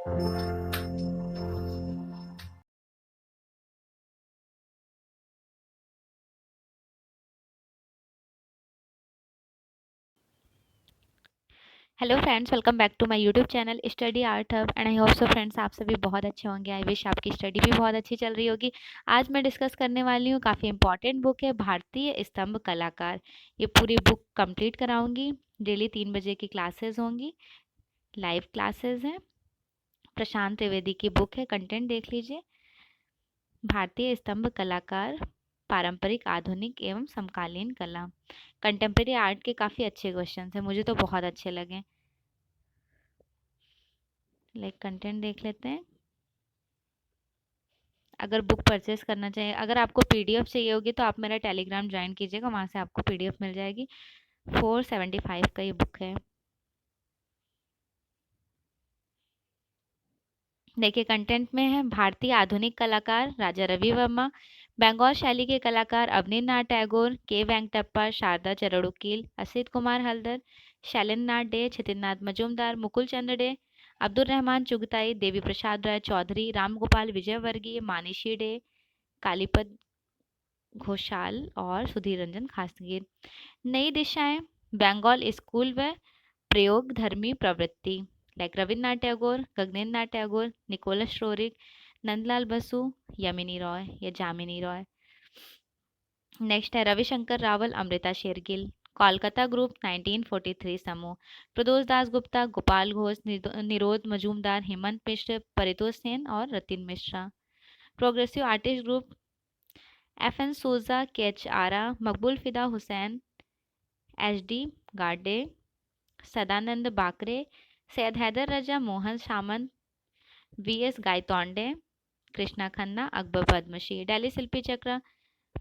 Hello friends, welcome back to my YouTube channel study art hub and I hope so friends आप सभी बहुत अच्छे होंगे। I wish आपकी स्टडी भी बहुत अच्छी चल रही होगी। आज मैं डिस्कस करने वाली हूँ, काफ़ी इंपॉर्टेंट बुक है भारतीय स्तंभ कलाकार। ये पूरी बुक कंप्लीट कराऊंगी। डेली 3 बजे की क्लासेस होंगी, लाइव क्लासेस हैं। प्रशांत त्रिवेदी की बुक है, कंटेंट देख लीजिए। भारतीय स्तंभ कलाकार, पारंपरिक, आधुनिक एवं समकालीन कला। कंटेम्प्रेरी आर्ट के काफ़ी अच्छे क्वेश्चन हैं, मुझे तो बहुत अच्छे लगे। कंटेंट देख लेते हैं। अगर बुक परचेस करना चाहिए, अगर आपको पीडीएफ चाहिए होगी तो आप मेरा टेलीग्राम ज्वाइन कीजिएगा, वहाँ से आपको पीडीएफ मिल जाएगी। 475 का ये बुक है। देखिए कंटेंट में है, भारतीय आधुनिक कलाकार राजा रवि वर्मा, बंगाल शैली के कलाकार अवनींद्रनाथ टैगोर, के वेंकटप्पा, शारदा चरणुकील, असित कुमार हल्दर, शैलेंद्रनाथ डे, छितिननाथ मजूमदार, मुकुल चंद्र डे, अब्दुल रहमान चुगताई, देवी प्रसाद राय चौधरी, राम गोपाल विजयवर्गीय, मानिशी डे, कालीपद घोषाल और सुधीर रंजन खासगीर। नई दिशाएं, बंगाल स्कूल व प्रयोग धर्मी प्रवृत्ति, like Rabindranath Tagore, Gaganendra Nath Tagore, Nicholas Roerich, Nandlal Basu, Yamini Roy या जामिनी रॉय। नेक्स्ट है रविशंकर रावल, अमृता शेरगिल, कोलकाता ग्रुप 1943 समूह, प्रदोष दास गुप्ता, गोपाल घोष, निरोध मजूमदार, हेमंत मिश्र, परितोष सेन और Ratin Mishra. Progressive artist group F N Souza, K H Ara, Maqbool Fida Husain, H D Gade, Sadanand Bakre, Syed Haider Raza, Mohan Samant, V S Gaitonde, Krishna Khanna, Akbar Padmashri. Delhi Shilpi Chakra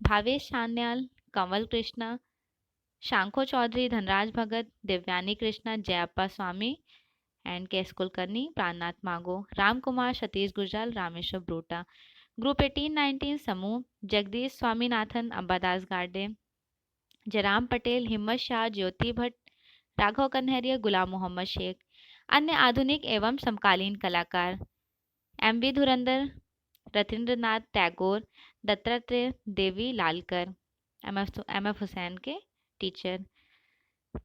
Bhavesh Sanyal, Kanwal Krishna, Sankho Chaudhuri, Dhanraj Bhagat, Divyani Krishna, Jayappa Swami and K S Kulkarni, Prannath Mago, Ram Kumar, Satish Gujral, Rameshwar Broota. Group 18-19 समूह जगदीश स्वामीनाथन, अंबादास गार्डे, जयराम पटेल, हिम्मत शाह, ज्योति भट्ट, राघव कन्हैया, गुलाम मोहम्मद शेख। अन्य आधुनिक एवं समकालीन कलाकार M V Dhurandhar, Rathindranath Tagore, Dattatreya, Devi Lalkar, M F Husain के टीचर,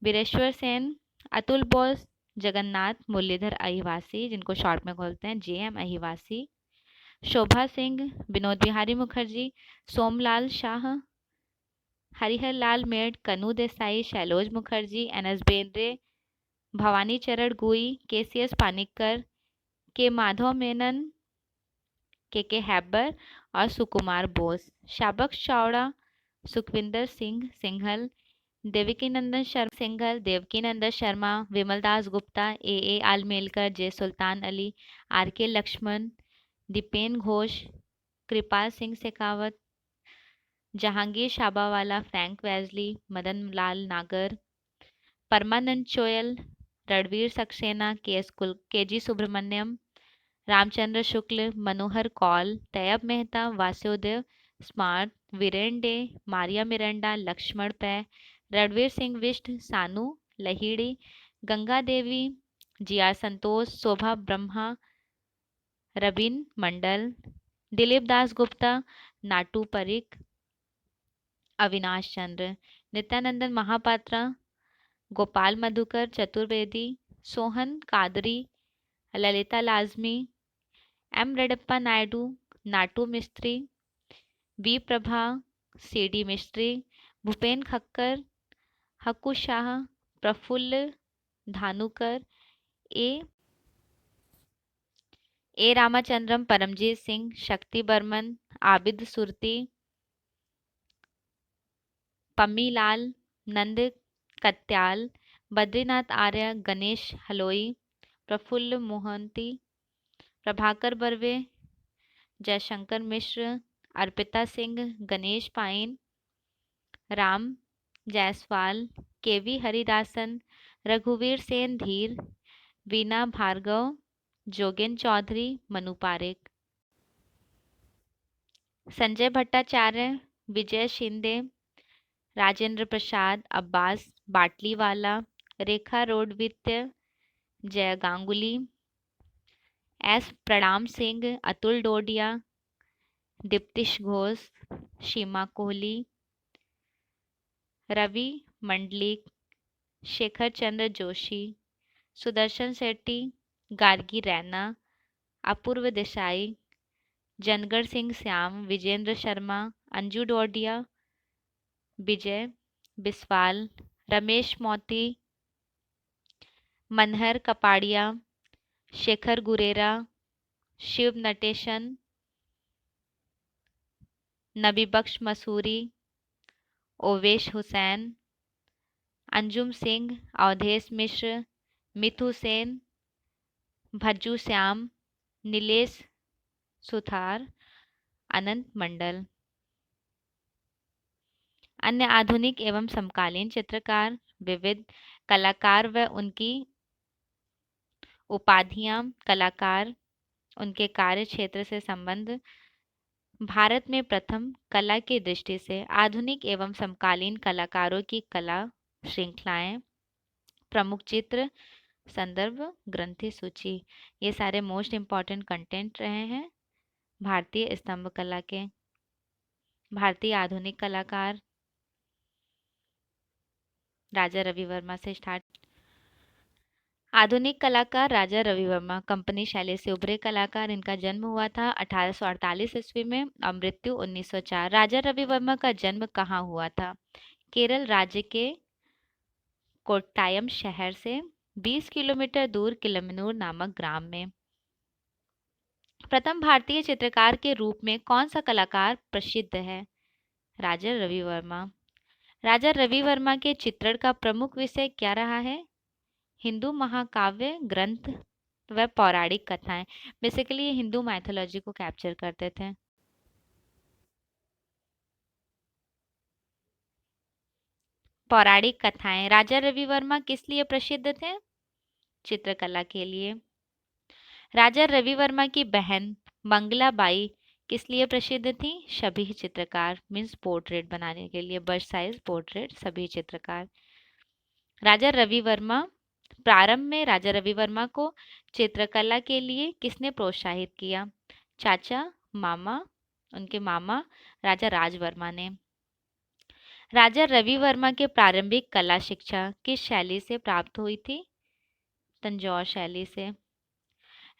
वीरेश्वर सेन, अतुल बोस, जगन्नाथ मुरलीधर अहिवासी, जिनको शॉर्ट में बोलते हैं J M Ahivasi, Shobha Singh, Vinod Bihari Mukherjee, Somalal Shah, Harihar Lal Med, Kanu Desai, Shailoz Mukherjee, N S Bendre, Bhawani Charan Gui, के सी एस पानिक्कर, के माधव मेनन, के हैबर और Sukumar Bose. Shabak Chavda, Sukhvinder Singh Singhal, Devkinandan Sharma Singhal, Devkinandan Sharma, Vimal Das Gupta, A Almelkar, J Sultan Ali, R K Laxman, Dipen Ghosh, Kripal Singh Shekhawat, Jehangir Sabavala, Frank Wesley, Madan Lal Nagar, Parmanand Choyal, Ranveer Saxena, K G Subramanyan, Ramchandra Shukla, Manohar Kaul, Tyeb Mehta, Vasudeo Smart, Biren De, Maria Miranda, Laxman Pai, Ranbir Singh Bisht, Sanu Lahiri, Ganga Devi, G R संतोष, शोभा ब्रह्मा, रबीन मंडल, दिलीप दास गुप्ता, नाटू परिक, अविनाश चंद्र, नित्यानंदन महापात्रा, गोपाल मधुकर चतुर्वेदी, सोहन कादरी, ललिता लाजमी, एम रेडप्पा नायडू, नाटू मिस्त्री, वी प्रभा, सी डी मिस्त्री, भूपेन खक्कर, हक्कू शाह, प्रफुल्ल धानुकर, ए रामाचंद्रम, परमजीत सिंह, शक्ति बर्मन, आबिद सुरती, पम्मी लाल, नंद कत्याल, बद्रीनाथ आर्य, गणेश हलोई, प्रफुल्ल मोहंती, प्रभाकर बर्वे, जयशंकर मिश्र, अर्पिता सिंह, गणेश पाइन, राम जायसवाल, के वी हरिदासन, रघुवीर सेन धीर, वीना भार्गव, जोगेन चौधरी, मनु पारेख, संजय भट्टाचार्य, विजय शिंदे, राजेंद्र प्रसाद, अब्बास बाटलीवाला, रेखा रोडवित्य, जय गांगुली, एस प्रणाम सिंह, अतुल डोडिया, दीप्तिश घोष, सीमा कोहली, रवि मंडलिक, शेखर चंद्र जोशी, सुदर्शन शेट्टी, गार्गी रैना, अपूर्व देसाई, जनगढ़ सिंह श्याम, विजेंद्र शर्मा, अंजू डोडिया, विजय बिस्वाल, रमेश मोती, मनहर कपाड़िया, शेखर गुरेरा, शिव नटेशन, नबी बख्श मसूरी, ओवेश हुसैन, अंजुम सिंह, अवधेश मिश्र, मिथु सेन, भज्जू श्याम, नीलेश सुथार, अनंत मंडल। अन्य आधुनिक एवं समकालीन चित्रकार, विविध कलाकार व उनकी उपाधियां, कलाकार, उनके कार्य क्षेत्र से संबंध। भारत में प्रथम कला की दृष्टि से आधुनिक एवं समकालीन कलाकारों की कला श्रृंखलाएं, प्रमुख चित्र, संदर्भ, ग्रंथि सूची, ये सारे मोस्ट इम्पॉर्टेंट कंटेंट रहे हैं भारतीय स्तंभ कला के। भारतीय आधुनिक कलाकार राजा रवि वर्मा से स्टार्ट। आधुनिक कलाकार राजा रवि वर्मा कंपनी शैली से उभरे कलाकार। इनका जन्म हुआ था 1848 ईस्वी में और मृत्यु 1904। राजा रवि वर्मा का जन्म कहाँ हुआ था? केरल राज्य के कोट्टायम शहर से 20 किलोमीटर दूर किलमनूर नामक ग्राम में। प्रथम भारतीय चित्रकार के रूप में कौन सा कलाकार प्रसिद्ध है? राजा रवि वर्मा। राजा रवि वर्मा के चित्रण का प्रमुख विषय क्या रहा है? हिंदू महाकाव्य ग्रंथ व पौराणिक कथाएं। बेसिकली ये हिंदू माइथोलॉजी को कैप्चर करते थे। पौराणिक कथाएं। राजा रवि वर्मा किस लिए प्रसिद्ध थे? चित्रकला के लिए। राजा रवि वर्मा की बहन मंगला बाई किस लिए प्रसिद्ध थी? सभी चित्रकार, मीन्स पोर्ट्रेट बनाने के लिए, बर्ड साइज पोर्ट्रेट, सभी चित्रकार। राजा रवि वर्मा, प्रारंभ में राजा रवि वर्मा को चित्रकला के लिए किसने प्रोत्साहित किया? चाचा, मामा, उनके मामा राजा राज वर्मा ने। राजा रवि वर्मा के प्रारंभिक कला शिक्षा किस शैली से प्राप्त हुई थी? तंजौर शैली से।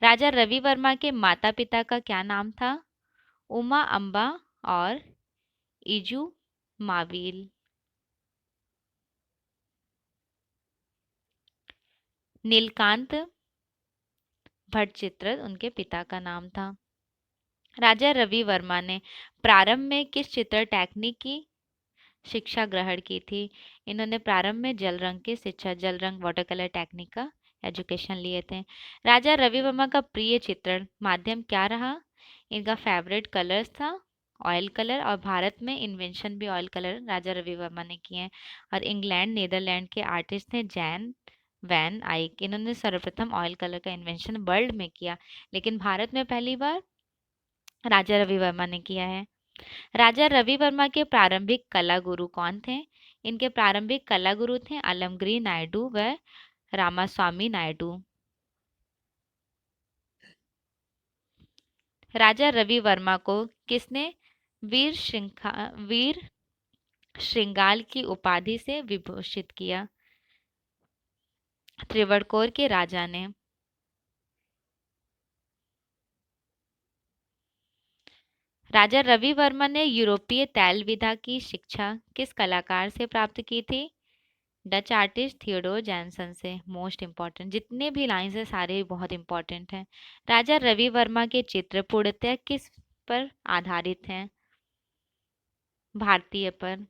राजा रवि वर्मा के माता पिता का क्या नाम था? उमा अम्बा और इजू माविल। नीलकांत भट्टचित्र उनके पिता का नाम था। राजा रवि वर्मा ने प्रारंभ में किस चित्र टेक्निक की शिक्षा ग्रहण की थी? इन्होंने प्रारंभ में जल रंग की शिक्षा, जल रंग वाटर कलर टेक्निक का एजुकेशन लिए थे। राजा रवि वर्मा का प्रिय चित्रण माध्यम क्या रहा? इनका फेवरेट कलर्स था ऑयल कलर, और भारत में इन्वेंशन भी ऑयल कलर राजा रवि वर्मा ने किए हैं। और इंग्लैंड नीदरलैंड के आर्टिस्ट थे जैन वैन आइक। इन्होंने सर्वप्रथम ऑयल कलर का इन्वेंशन वर्ल्ड में किया, लेकिन भारत में पहली बार राजा रवि वर्मा ने किया है। राजा रवि वर्मा के प्रारंभिक कला गुरु कौन थे? इनके प्रारंभिक कला गुरु थे अलमगिरी नायडू व रामास्वामी नायडू। राजा रवि वर्मा को किसने वीर श्रृंगाल की उपाधि से विभूषित किया? त्रिवड़कोर के राजा ने। राजा रवि वर्मा ने यूरोपीय तैल विधा की शिक्षा किस कलाकार से प्राप्त की थी? डच आर्टिस्ट थियोडोर जैनसन से। मोस्ट इम्पॉर्टेंट, जितने भी लाइंस है सारे बहुत इम्पॉर्टेंट हैं। राजा रवि वर्मा के चित्र पूर्णतः किस पर आधारित हैं? भारतीय पर।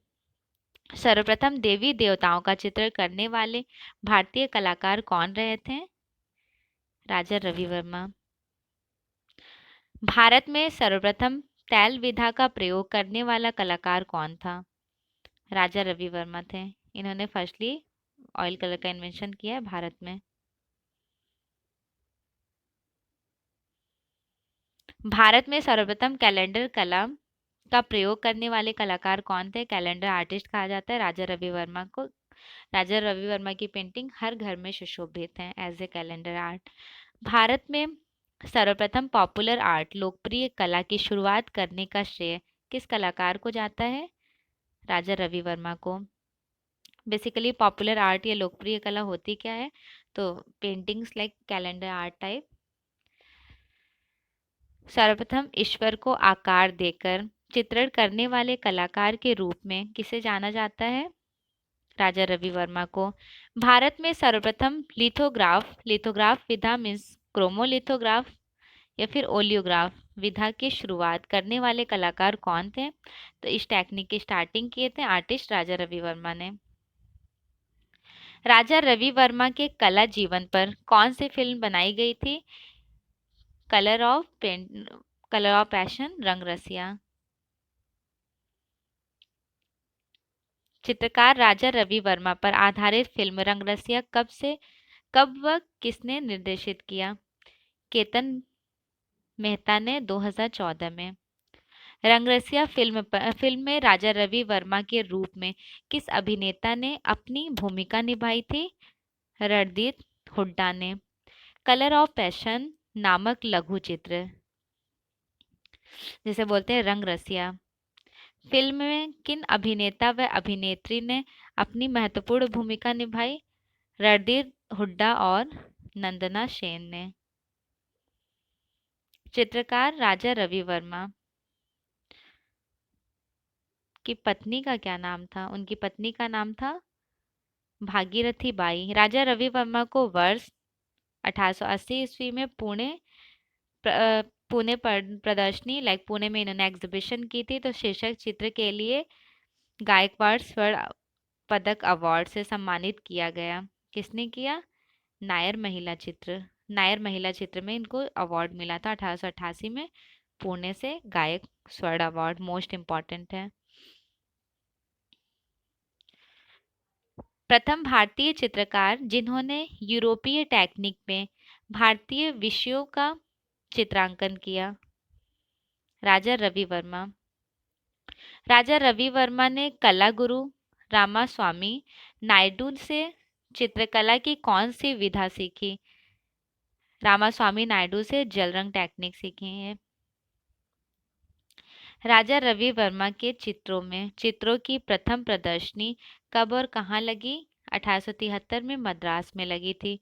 सर्वप्रथम देवी देवताओं का चित्र करने वाले भारतीय कलाकार कौन रहे थे? राजा रवि वर्मा। भारत में सर्वप्रथम तैल विधा का प्रयोग करने वाला कलाकार कौन था? राजा रवि वर्मा थे। इन्होंने फर्स्टली ऑयल कलर का इन्वेंशन किया है भारत में। भारत में सर्वप्रथम कैलेंडर कला का प्रयोग करने वाले कलाकार कौन थे? कैलेंडर आर्टिस्ट कहा जाता है राजा रवि वर्मा को। राजा रवि वर्मा की पेंटिंग हर घर में सुशोभित है as a calendar art. Bharat में सर्वप्रथम पॉपुलर आर्ट लोकप्रिय कला की शुरुआत करने का श्रेय किस कलाकार को जाता है? राजा रवि वर्मा को। बेसिकली पॉपुलर आर्ट या लोकप्रिय कला होती क्या है? तो paintings like calendar art type. सर्वप्रथम ईश्वर को आकार देकर चित्रण करने वाले कलाकार के रूप में किसे जाना जाता है? राजा रवि वर्मा को। भारत में सर्वप्रथम लिथोग्राफ विधा मीन्स क्रोमोलिथोग्राफ या फिर ओलियोग्राफ विधा की शुरुआत करने वाले कलाकार कौन थे? तो इस टेक्निक की स्टार्टिंग किए थे आर्टिस्ट राजा रवि वर्मा ने। राजा रवि वर्मा के कला जीवन पर कौन सी फिल्म बनाई गई थी? कलर ऑफ पैशन, रंग रसिया। चित्रकार राजा रवि वर्मा पर आधारित फिल्म रंगरसिया कब व किसने निर्देशित किया? केतन मेहता ने 2014 में। रंगरसिया फिल्म में राजा रवि वर्मा के रूप में किस अभिनेता ने अपनी भूमिका निभाई थी? रणदीप हुड्डा ने। कलर ऑफ पैशन नामक लघु चित्र जिसे बोलते हैं रंगरसिया फिल्म में किन अभिनेता व अभिनेत्री ने अपनी महत्वपूर्ण भूमिका निभाई? रणदीप हुड्डा और नंदना सेन ने। चित्रकार राजा रवि वर्मा की पत्नी का क्या नाम था? उनकी पत्नी का नाम था भागीरथी बाई। राजा रवि वर्मा को वर्ष 1880 ईस्वी में पुणे प्रदर्शनी लाइक पुणे में इन्होंने एग्जीबिशन की थी, तो शीर्षक चित्र के लिए गायकवाड़ स्वर्ण पदक अवार्ड से सम्मानित किया गया। किसने किया? नायर महिला चित्र में इनको अवार्ड मिला था 1888 में पुणे से। गायक स्वर्ण अवार्ड मोस्ट इम्पॉर्टेंट है। प्रथम भारतीय चित्रकार जिन्होंने यूरोपीय टेक्निक में भारतीय विषयों का चित्रांकन किया? राजा रवि वर्मा। राजा रवि वर्मा ने कला गुरु रामास्वामी नायडू से चित्रकला की कौन सी विधा सीखी? रामास्वामी नायडू से जल रंग टेक्निक सीखी है। राजा रवि वर्मा के चित्रों की प्रथम प्रदर्शनी कब और कहाँ लगी? 1873 में मद्रास में लगी थी।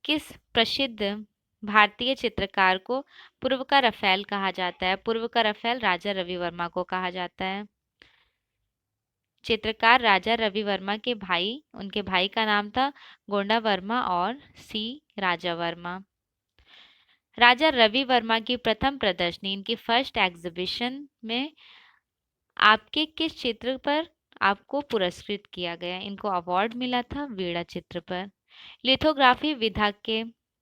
किस प्रसिद्ध भारतीय चित्रकार को पूर्व का रफेल कहा जाता है? पूर्व का रफेल राजा रवि वर्मा को कहा जाता है। चित्रकार राजा रवि वर्मा के उनके भाई का नाम था गोंडा वर्मा और सी राजा वर्मा। राजा रवि वर्मा की प्रथम प्रदर्शनी इनकी फर्स्ट एग्जीबिशन में आपके किस चित्र पर आपको पुरस्कृत किया गया? इनको अवार्ड मिला था वीणा चित्र पर। लिथोग्राफी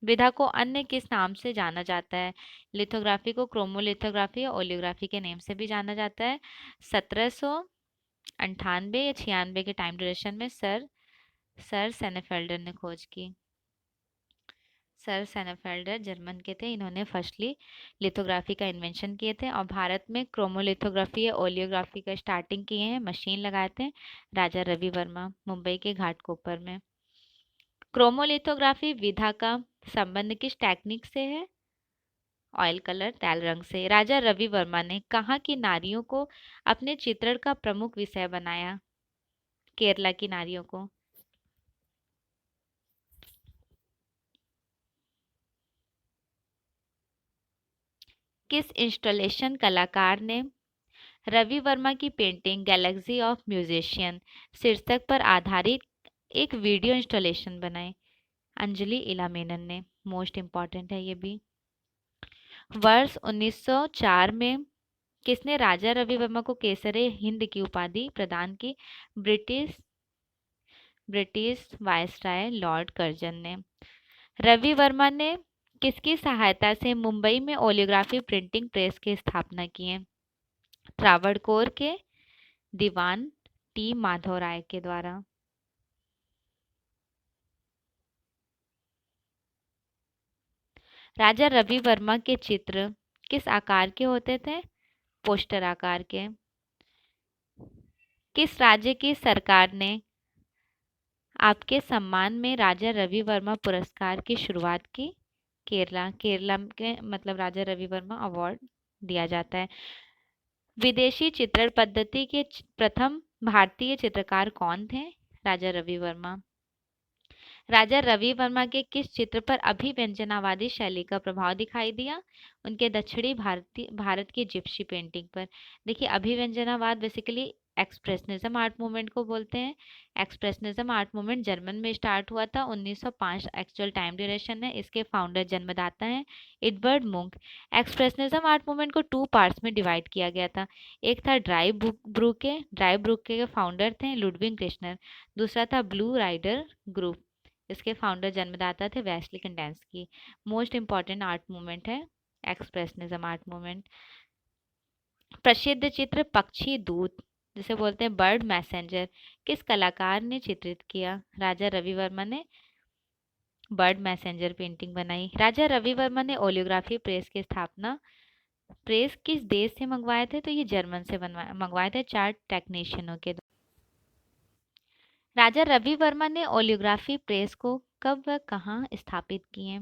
विधा को अन्य किस नाम से जाना जाता है? लिथोग्राफी को क्रोमोलिथोग्राफी या ओलियोग्राफी के नेम से भी जाना जाता है। 1798 या 96 के टाइम ड्यूरेशन में सर सेनेफेल्डर ने खोज की। सर सेनेफेल्डर जर्मन के थे, इन्होंने फर्स्टली लिथोग्राफी का इन्वेंशन किए थे और भारत में क्रोमोलिथोग्राफी या ओलियोग्राफी का स्टार्टिंग किए हैं, मशीन लगाए थे राजा रवि वर्मा मुंबई के घाटकोपर में। क्रोमोलिथोग्राफी विधा का संबंध किस टेक्निक से है? ऑयल कलर तेल रंग से। राजा रवि वर्मा ने कहाँ की नारियों को अपने चित्रण का प्रमुख विषय बनाया? केरला की नारियों को। किस इंस्टॉलेशन कलाकार ने रवि वर्मा की पेंटिंग गैलेक्सी ऑफ म्यूजिशियन शीर्षक पर आधारित एक वीडियो इंस्टॉलेशन बनाई? अंजलि इला मेनन ने। मोस्ट इम्पॉर्टेंट है ये भी। वर्ष 1904 में किसने राजा रवि वर्मा को केसरे हिंद की उपाधि प्रदान की? ब्रिटिश वायसराय लॉर्ड कर्जन ने। रवि वर्मा ने किसकी सहायता से मुंबई में ओलियोग्राफी प्रिंटिंग प्रेस की स्थापना की है? त्रावणकोर के दीवान टी माधव राय के द्वारा। राजा रवि वर्मा के चित्र किस आकार के होते थे? पोस्टर आकार के। किस राज्य की सरकार ने आपके सम्मान में राजा रवि वर्मा पुरस्कार की शुरुआत की? केरला, केरला के मतलब राजा रवि वर्मा अवार्ड दिया जाता है। विदेशी चित्रण पद्धति के प्रथम भारतीय चित्रकार कौन थे? राजा रवि वर्मा। राजा रवि वर्मा के किस चित्र पर अभिव्यंजनावादी शैली का प्रभाव दिखाई दिया? उनके दक्षिणी भारत की जिप्सी पेंटिंग पर। देखिए, अभिव्यंजनावाद बेसिकली एक्सप्रेशनिज्म आर्ट मूवमेंट को बोलते हैं। एक्सप्रेशनिज्म आर्ट मूवमेंट जर्मन में स्टार्ट हुआ था 1905, एक्चुअल टाइम ड्यूरेशन है, इसके फाउंडर जन्मदाता हैं एडवर्ड मुंक। एक्सप्रेशनिज्म आर्ट मूवमेंट को 2 पार्ट्स में डिवाइड किया गया था। एक था ड्राई ब्रुके के फाउंडर थे लुडविग कृष्णर। दूसरा था ब्लू राइडर ग्रुप, इसके फाउंडर जन्मदाता थे वैस्ली कंडेंस्की। मोस्ट इंपॉर्टेंट आर्ट मूवमेंट है एक्सप्रेशनिज्म आर्ट मूवमेंट। प्रसिद्ध चित्र पक्षी दूत, जिसे बोलते हैं बर्ड मैसेंजर, किस कलाकार ने चित्रित किया? राजा रवि वर्मा ने बर्ड मैसेंजर पेंटिंग बनाई। राजा रवि वर्मा ने ओलियोग्राफी प्रेस की स्थापना प्रेस किस देश से मंगवाए थे? तो ये जर्मन से मंगवाए थे 4 टेक्नीशियनों के। राजा रवि वर्मा ने ओलियोग्राफी प्रेस को कब व कहाँ स्थापित किए?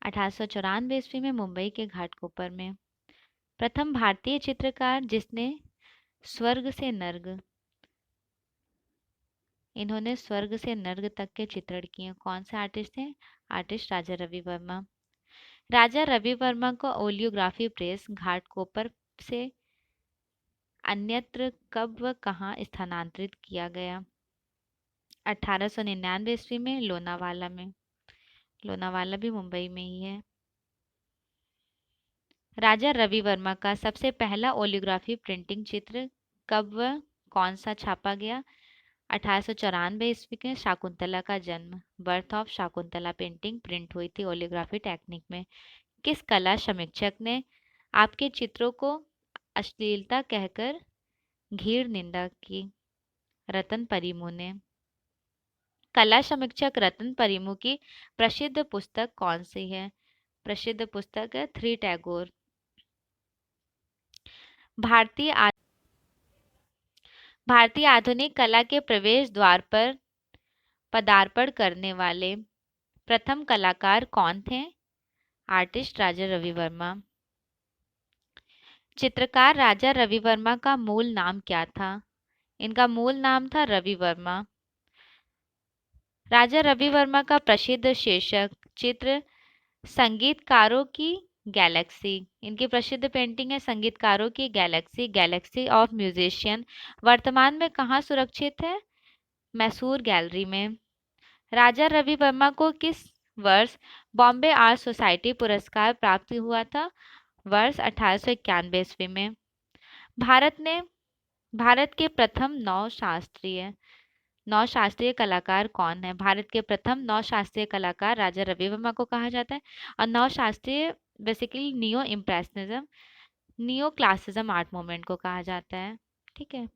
1894 ईस्वी में मुंबई के घाटकोपर में। प्रथम भारतीय चित्रकार जिसने स्वर्ग से नर्ग इन्होंने स्वर्ग से नर्ग तक के चित्रण किए, कौन से आर्टिस्ट थे? आर्टिस्ट राजा रवि वर्मा। राजा रवि वर्मा को ओलियोग्राफी प्रेस घाटकोपर से अन्यत्र कब व कहाँ स्थानांतरित किया गया? 1899 ईस्वी में लोनावाला में। लोनावाला भी मुंबई में ही है। राजा रवि वर्मा का सबसे पहला ओलियोग्राफी प्रिंटिंग चित्र कब व कौन सा छापा गया? 1894 ईस्वी के शाकुंतला का जन्म, birth of Shakuntala painting print हुई थी ओलियोग्राफी टेक्निक में। किस कला समीक्षक ने आपके चित्रों को अश्लीलता कहकर घृण निंदा की? रतन परिमू ने। कला समीक्षक रतन परिमू की प्रसिद्ध पुस्तक कौन सी है? प्रसिद्ध पुस्तक है थ्री टैगोर। भारतीय आधुनिक कला के प्रवेश द्वार पर पदार्पण करने वाले प्रथम कलाकार कौन थे? आर्टिस्ट राजा रवि वर्मा। चित्रकार राजा रवि वर्मा का मूल नाम क्या था? इनका मूल नाम था रवि वर्मा। राजा रवि वर्मा का प्रसिद्ध शीर्षक चित्र संगीतकारों की गैलेक्सी। इनकी प्रसिद्ध पेंटिंग है संगीतकारों की गैलेक्सी, गैलेक्सी ऑफ म्यूजिशियन। वर्तमान में कहाँ सुरक्षित है? मैसूर गैलरी में। राजा रवि वर्मा को किस वर्ष बॉम्बे आर्ट सोसाइटी पुरस्कार प्राप्त हुआ था? वर्ष 1891 ईस्वी में। भारत के प्रथम नौ शास्त्रीय कलाकार कौन है? भारत के प्रथम नौ शास्त्रीय कलाकार राजा रवि वर्मा को कहा जाता है। और नौ शास्त्रीय basically neo classicism art movement को कहा जाता है। ठीक है,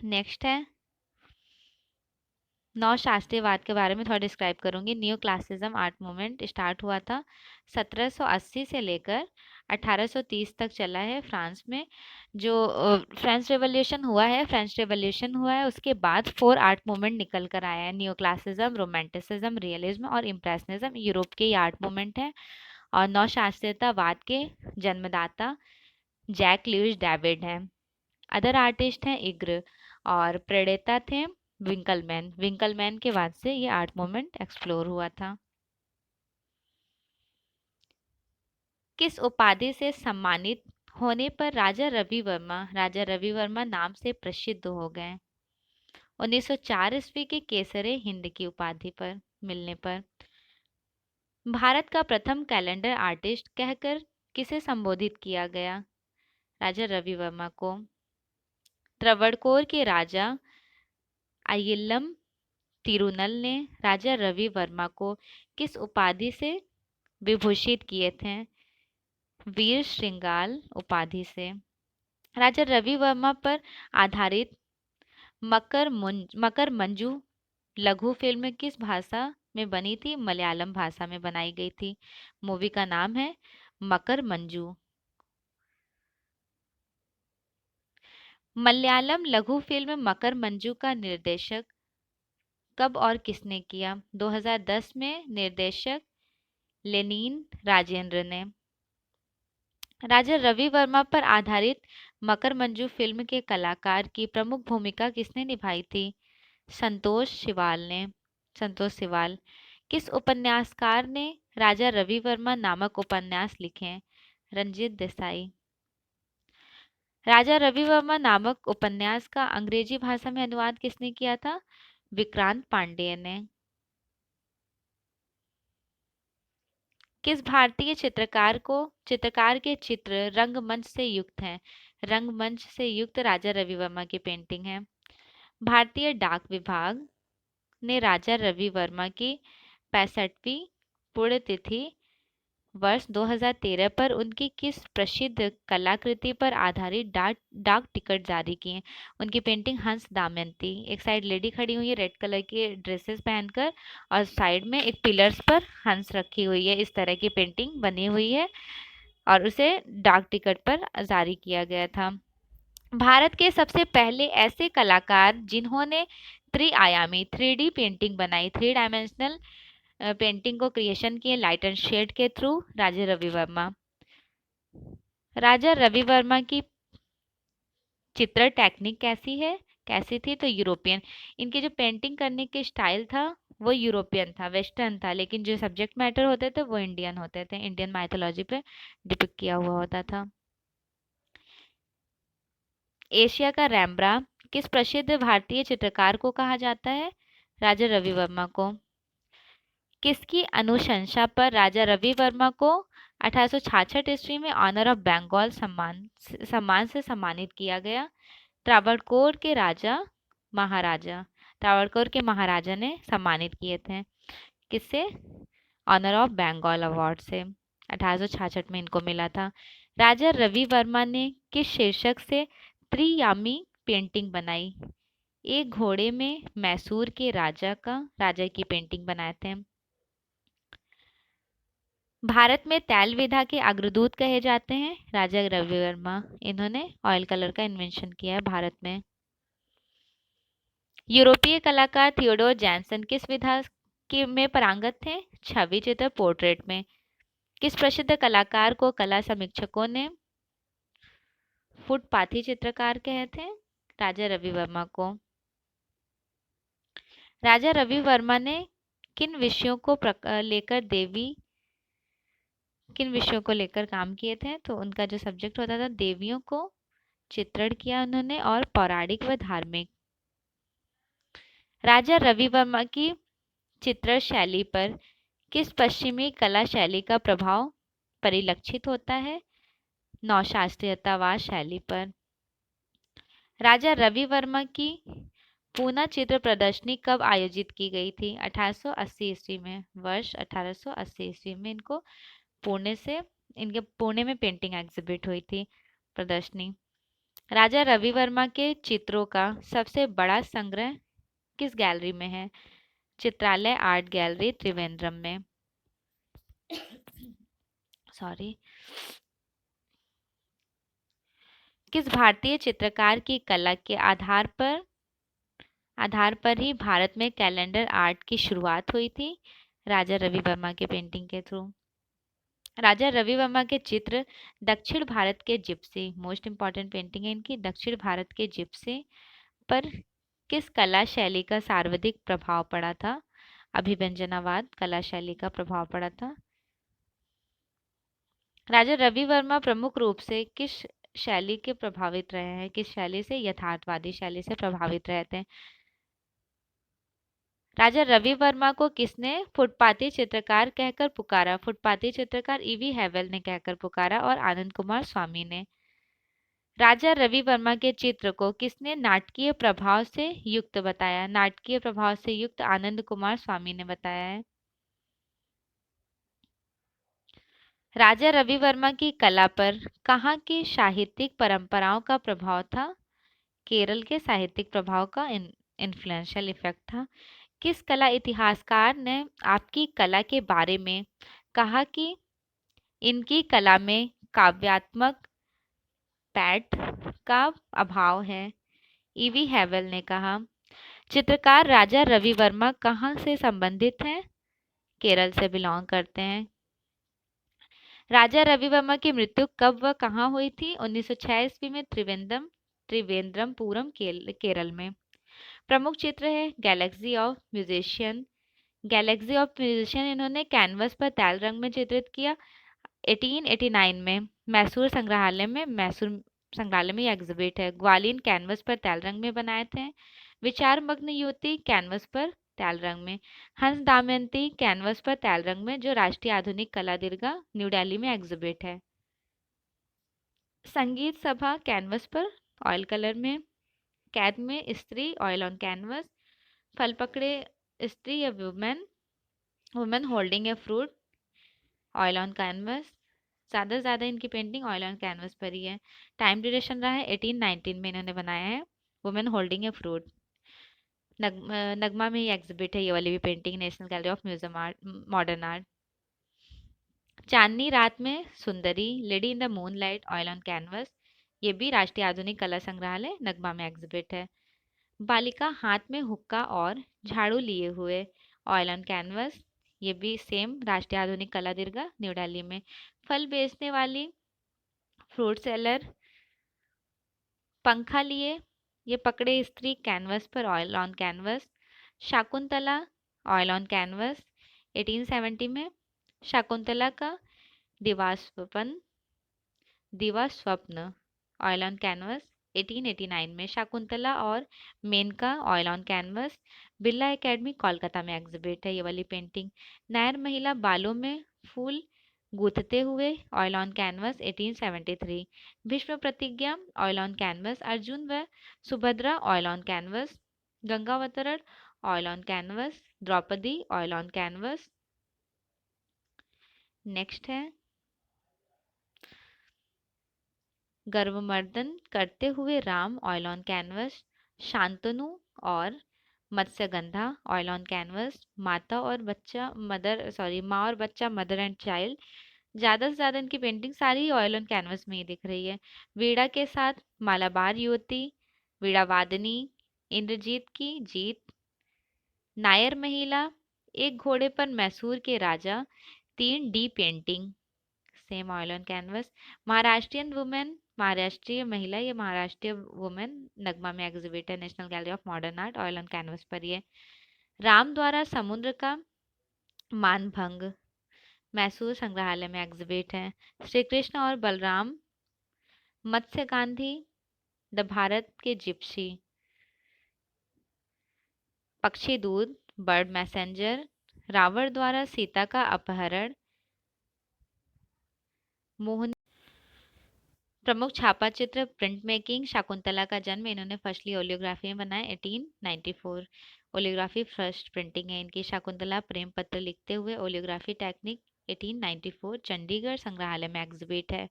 नेक्स्ट है नौ शास्त्रीयवाद के बारे में थोड़ा डिस्क्राइब करूंगी। New classicism art movement start हुआ था 1780 से लेकर 1830 तक चला है फ्रांस में। जो फ्रेंच रेवोल्यूशन हुआ है उसके बाद 4 आर्ट मूवमेंट निकल कर आया है। न्यू क्लासिज्म, रोमांटिसिज्म, रियलिज्म और इम्प्रेशनिज्म यूरोप के ये आर्ट मूवमेंट है। और नौ शास्त्रीयतावाद के जन्मदाता जैक लुइस डेविड हैं। अदर आर्टिस्ट हैं इग्र और प्रणेता थे विंकलमैन के बाद से ये आर्ट मूवमेंट एक्सप्लोर हुआ था। किस उपाधि से सम्मानित होने पर राजा रवि वर्मा नाम से प्रसिद्ध हो गए? 1904 ईस्वी के केसरे हिंद की उपाधि पर मिलने पर। भारत का प्रथम कैलेंडर आर्टिस्ट कहकर किसे संबोधित किया गया? राजा रवि वर्मा को। त्रवणकोर के राजा अय्यलम तिरुनल ने राजा रवि वर्मा को किस उपाधि से विभूषित किए थे? वीर श्रृंगाल उपाधि से। राजा रवि वर्मा पर आधारित मकर मंजू लघु फिल्म किस भाषा में बनी थी? मलयालम भाषा में बनाई गई थी। मूवी का नाम है मकर मंजू। मलयालम लघु फिल्म मकर मंजू का निर्देशक कब और किसने किया? 2010 में निर्देशक लेनिन राजेंद्र ने। राजा रवि वर्मा पर आधारित मकरमंजू फिल्म के कलाकार की प्रमुख भूमिका किसने निभाई थी? संतोष सिवाल ने। संतोष सिवाल। किस उपन्यासकार ने राजा रवि वर्मा नामक उपन्यास लिखे? रंजीत देसाई। राजा रवि वर्मा नामक उपन्यास का अंग्रेजी भाषा में अनुवाद किसने किया था? विक्रांत पांडेय ने। किस भारतीय चित्रकार के चित्र रंगमंच से युक्त हैं? रंगमंच से युक्त राजा रवि वर्मा की पेंटिंग है। भारतीय डाक विभाग ने राजा रवि वर्मा की 65वीं पुण्यतिथि वर्ष 2013 पर उनकी किस प्रसिद्ध कलाकृति पर आधारित डाक टिकट जारी किए? उनकी पेंटिंग हंस दमयंती। एक साइड लेडी खड़ी हुई है रेड कलर के ड्रेसेस पहनकर और साइड में एक पिलर्स पर हंस रखी हुई है। इस तरह की पेंटिंग बनी हुई है और उसे डाक टिकट पर जारी किया गया था। भारत के सबसे पहले ऐसे कलाकार जिन्होंने त्रिआयामी 3D पेंटिंग बनाई, 3 डायमेंशनल पेंटिंग को क्रिएशन किए लाइट एंड शेड के थ्रू, राजा रवि वर्मा। राजा रवि वर्मा की चित्र टेक्निक कैसी थी? तो यूरोपियन। इनके जो पेंटिंग करने के स्टाइल था वो यूरोपियन था, वेस्टर्न था, लेकिन जो सब्जेक्ट मैटर होते थे वो इंडियन होते थे, इंडियन माइथोलॉजी पे डिपिक्ट किया हुआ होता था। एशिया का रैम्ब्रा किस प्रसिद्ध भारतीय चित्रकार को कहा जाता है? राजा रवि वर्मा को। किसकी अनुशंसा पर राजा रवि वर्मा को 1866 ईस्वी में ऑनर ऑफ बंगाल सम्मान से सम्मानित किया गया? त्रावणकोर के महाराजा ने सम्मानित किए थे। किससे? ऑनर ऑफ बंगाल अवार्ड से 1866 में इनको मिला था। राजा रवि वर्मा ने किस शीर्षक से त्रियामी पेंटिंग बनाई? एक घोड़े में मैसूर के राजा की पेंटिंग बनाए थे। भारत में तैल विधा के अग्रदूत कहे जाते हैं राजा रवि वर्मा। इन्होंने ऑयल कलर का इन्वेंशन किया है भारत में। यूरोपीय कलाकार थियोडोर जैनसन किस विधा में पारंगत थे? छवि चित्र पोर्ट्रेट में। किस प्रसिद्ध कलाकार को कला समीक्षकों ने फुटपाथी चित्रकार कहे थे? राजा रवि वर्मा को। राजा रवि वर्मा ने किन विषयों को लेकर काम किए थे? तो उनका जो सब्जेक्ट होता था देवियों को चित्रण किया उन्होंने, और पौराणिक व धार्मिक। राजा रवि वर्मा की चित्र शैली पर किस पश्चिमी कला शैली का प्रभाव परिलक्षित होता है? नौशास्त्रीयतावाद शैली पर। राजा रवि वर्मा की पूना चित्र प्रदर्शनी कब आयोजित की गई थी? 1880 ईस्वी में। वर्ष 1880 ईस्वी में इनके पुणे में पेंटिंग एग्जिबिट हुई थी, प्रदर्शनी। राजा रवि वर्मा के चित्रों का सबसे बड़ा संग्रह किस गैलरी में है? चित्रालय आर्ट गैलरी त्रिवेंद्रम में। सॉरी। किस भारतीय चित्रकार की कला के आधार पर ही भारत में कैलेंडर आर्ट की शुरुआत हुई थी? राजा रवि वर्मा के पेंटिंग के थ्रू। राजा रवि वर्मा के चित्र दक्षिण भारत के जिप्सी, मोस्ट इंपॉर्टेंट पेंटिंग है इनकी, दक्षिण भारत के जिप्सी पर किस कला शैली का सर्वाधिक प्रभाव पड़ा था? अभिव्यंजनावाद कला शैली का प्रभाव पड़ा था। राजा रवि वर्मा प्रमुख रूप से किस शैली के प्रभावित रहे हैं? किस शैली से? यथार्थवादी शैली से प्रभावित रहे थे। राजा रवि वर्मा को किसने फुटपाथी चित्रकार कहकर पुकारा? फुटपाथी चित्रकार ईवी हैवेल ने कहकर पुकारा, और आनंद कुमार स्वामी ने। राजा रवि वर्मा के चित्र को किसने नाटकीय प्रभाव से युक्त बताया? नाटकीय प्रभाव से युक्त आनंद कुमार स्वामी ने बताया है। राजा रवि वर्मा की कला पर कहाँ की साहित्यिक परंपराओं का प्रभाव था? केरल के साहित्यिक प्रभाव का इन्फ्लुएंशियल इफेक्ट था। किस कला इतिहासकार ने आपकी कला के बारे में कहा कि इनकी कला में काव्यात्मक पैठ का अभाव है? ईवी हैवेल ने कहा। चित्रकार राजा रवि वर्मा कहाँ से संबंधित हैं? केरल से बिलोंग करते हैं। राजा रवि वर्मा की मृत्यु कब व कहाँ हुई थी? 1906 ईस्वी में त्रिवेंद्रमपुरम केरल में। प्रमुख चित्र है गैलेक्सी ऑफ म्यूजिशियन इन्होंने कैनवस पर तैल रंग में चित्रित किया 1889 में। मैसूर संग्रहालय में एग्जिबिट है। ग्वालिन कैनवस पर तैल रंग में बनाए थे। विचार मग्न युवती कैनवस पर तैल रंग में। हंस दमयंती कैनवस पर तैल रंग में, जो राष्ट्रीय आधुनिक कला दीर्घा न्यू दिल्ली में एग्जिबिट है। संगीत सभा कैनवस पर ऑयल कलर में। कैद में स्त्री ऑयल ऑन कैनवस। फल पकड़े स्त्री या women holding a fruit oil on canvas. ज़्यादा से ज़्यादा इनकी पेंटिंग ऑयल ऑन कैनवस पर ही है। टाइम ड्यूरेशन रहा है 1819 में इन्होंने बनाया है वुमेन होल्डिंग ए फ्रूट। नगमा में ही एग्जिबिट है ये वाली भी painting, national gallery of museum art modern art. चांदनी रात में सुंदरी lady in the moonlight oil on canvas, ये भी राष्ट्रीय आधुनिक कला संग्रहालय नगमा में एग्जिबिट है। बालिका हाथ में हुक्का और झाड़ू लिए हुए ऑयल ऑन कैनवस, ये भी सेम राष्ट्रीय आधुनिक कला दीर्घा न्यू दिल्ली में। फल बेचने वाली फ्रूट सेलर पंखा लिए, ये पकड़े स्त्री कैनवस पर oil on canvas. Shakuntala oil on canvas 1870 में। शाकुंतला का दिवा स्वप्न ऑयल ऑन कैनवस 1889 में। शाकुंतला और Menaka oil on canvas Birla academy Kolkata में एग्जिबिट है ये वाली पेंटिंग। नायर महिला बालों में फूल गूंथते हुए ऑयल ऑन कैनवस 1873। भीष्म प्रतिज्ञा ऑयल ऑन कैनवस। अर्जुन व Subhadra oil on canvas. Gangavataran oil on canvas. Draupadi oil on canvas. Next है गर्भमर्दन करते हुए Ram oil on canvas. Shantanu और मत्स्यगंधा ऑयल ऑन कैनवस। माँ और बच्चा मदर एंड चाइल्ड। ज़्यादा से ज़्यादा इनकी पेंटिंग सारी ही ऑयल ऑन कैनवस में ही दिख रही है। वीणा के साथ मालाबार युवती वीणा वादनी इंद्रजीत की जीत। नायर महिला एक घोड़े पर मैसूर के राजा 3D painting same oil on canvas. महाराष्ट्रीय महिला या महाराष्ट्रीय वुमेन नगमा में एग्जिबिट है national gallery of modern art oil on canvas पर ये। राम द्वारा समुद्र का मानभंग मैसूर संग्रहालय में एग्जिबिट है। श्री कृष्ण और बलराम मत्स्य गांधी द भारत के जिप्सी। पक्षी दूत बर्ड मैसेंजर। रावण द्वारा सीता का अपहरण मोहन। प्रमुख छापा चित्र प्रिंट मेकिंग शाकुंतला का जन्म इन्होंने फर्स्टली ओलियोग्राफी में बनाया 1894। ओलियोग्राफी फर्स्ट प्रिंटिंग है इनकी। शाकुंतला प्रेम पत्र लिखते हुए ओलियोग्राफी टेक्निक 1894 चंडीगढ़ संग्रहालय में एग्जिबिट है।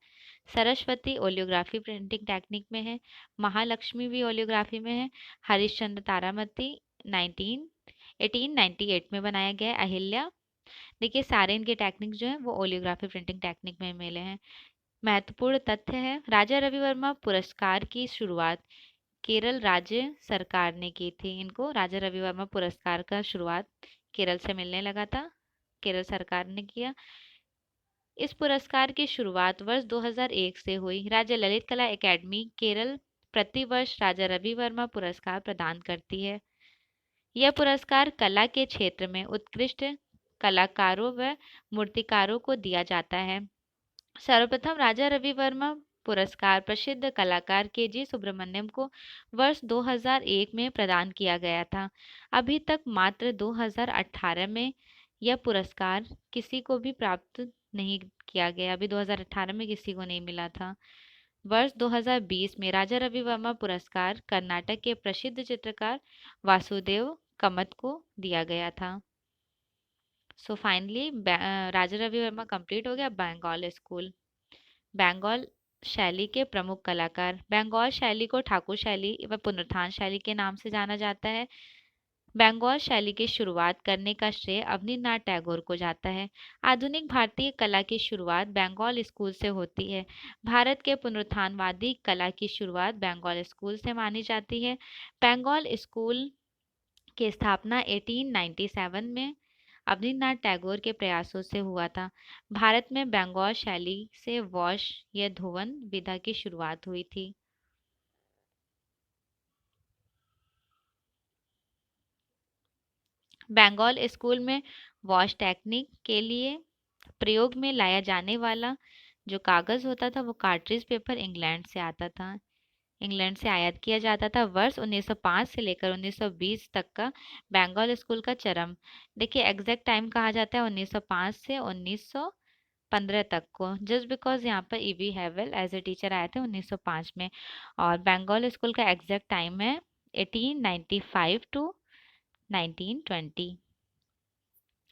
सरस्वती ओलियोग्राफी प्रिंटिंग टेक्निक में है। महालक्ष्मी भी ओलियोग्राफी में है। हरिश्चंद्र तारामती 1898 में बनाया गया। अहिल्या, देखिए सारे इनके टेक्निक जो है वो ओलियोग्राफी प्रिंटिंग टेक्निक में मिले हैं। महत्वपूर्ण तथ्य है राजा रवि वर्मा पुरस्कार की शुरुआत केरल राज्य सरकार ने की थी। इनको राजा रवि वर्मा पुरस्कार का शुरुआत केरल से मिलने लगा था, केरल सरकार ने किया। इस पुरस्कार की शुरुआत वर्ष 2001 से हुई। राज्य ललित कला एकेडमी केरल प्रतिवर्ष राजा रवि वर्मा पुरस्कार प्रदान करती है। यह पुरस्कार कला के क्षेत्र में उत्कृष्ट कलाकारों व मूर्तिकारों को दिया जाता है। सर्वप्रथम राजा रवि वर्मा पुरस्कार प्रसिद्ध कलाकार के सुब्रमण्यम को वर्ष 2001 में प्रदान किया गया था। अभी तक मात्र 2018 में यह पुरस्कार किसी को भी प्राप्त नहीं किया गया। अभी 2018 में किसी को नहीं मिला था। वर्ष 2020 में राजा रवि वर्मा पुरस्कार कर्नाटक के प्रसिद्ध चित्रकार वासुदेव कमत को दिया गया था। So finally Raja Ravi Varma complete हो गया। बंगाल स्कूल। बंगाल शैली के प्रमुख कलाकार। बंगाल शैली को ठाकुर शैली व पुनरुत्थान शैली के नाम से जाना जाता है। बंगाल शैली की शुरुआत करने का श्रेय अवनींद्रनाथ टैगोर को जाता है। आधुनिक भारतीय कला की शुरुआत बंगाल स्कूल से होती है। भारत के पुनरुत्थानवादी कला की शुरुआत बंगाल स्कूल से मानी जाती है। बंगाल स्कूल की स्थापना 1897 में अवनींद्रनाथ टैगोर के प्रयासों से हुआ था। भारत में बंगाल शैली से वॉश या धोवन विधा की शुरुआत हुई थी। बंगाल स्कूल में वॉश टेक्निक के लिए प्रयोग में लाया जाने वाला जो कागज होता था वो कार्ट्रिज पेपर इंग्लैंड से आता था, इंग्लैंड से आयात किया जाता था। वर्ष 1905 से लेकर 1920 तक का बंगाल स्कूल का चरम, देखिए एग्जैक्ट टाइम कहा जाता है 1905 से 1915 तक को, जस्ट बिकॉज यहाँ पर E V Havell as a teacher आए थे 1905 में। और बंगाल स्कूल का एग्जैक्ट टाइम है 1895 टू 1920।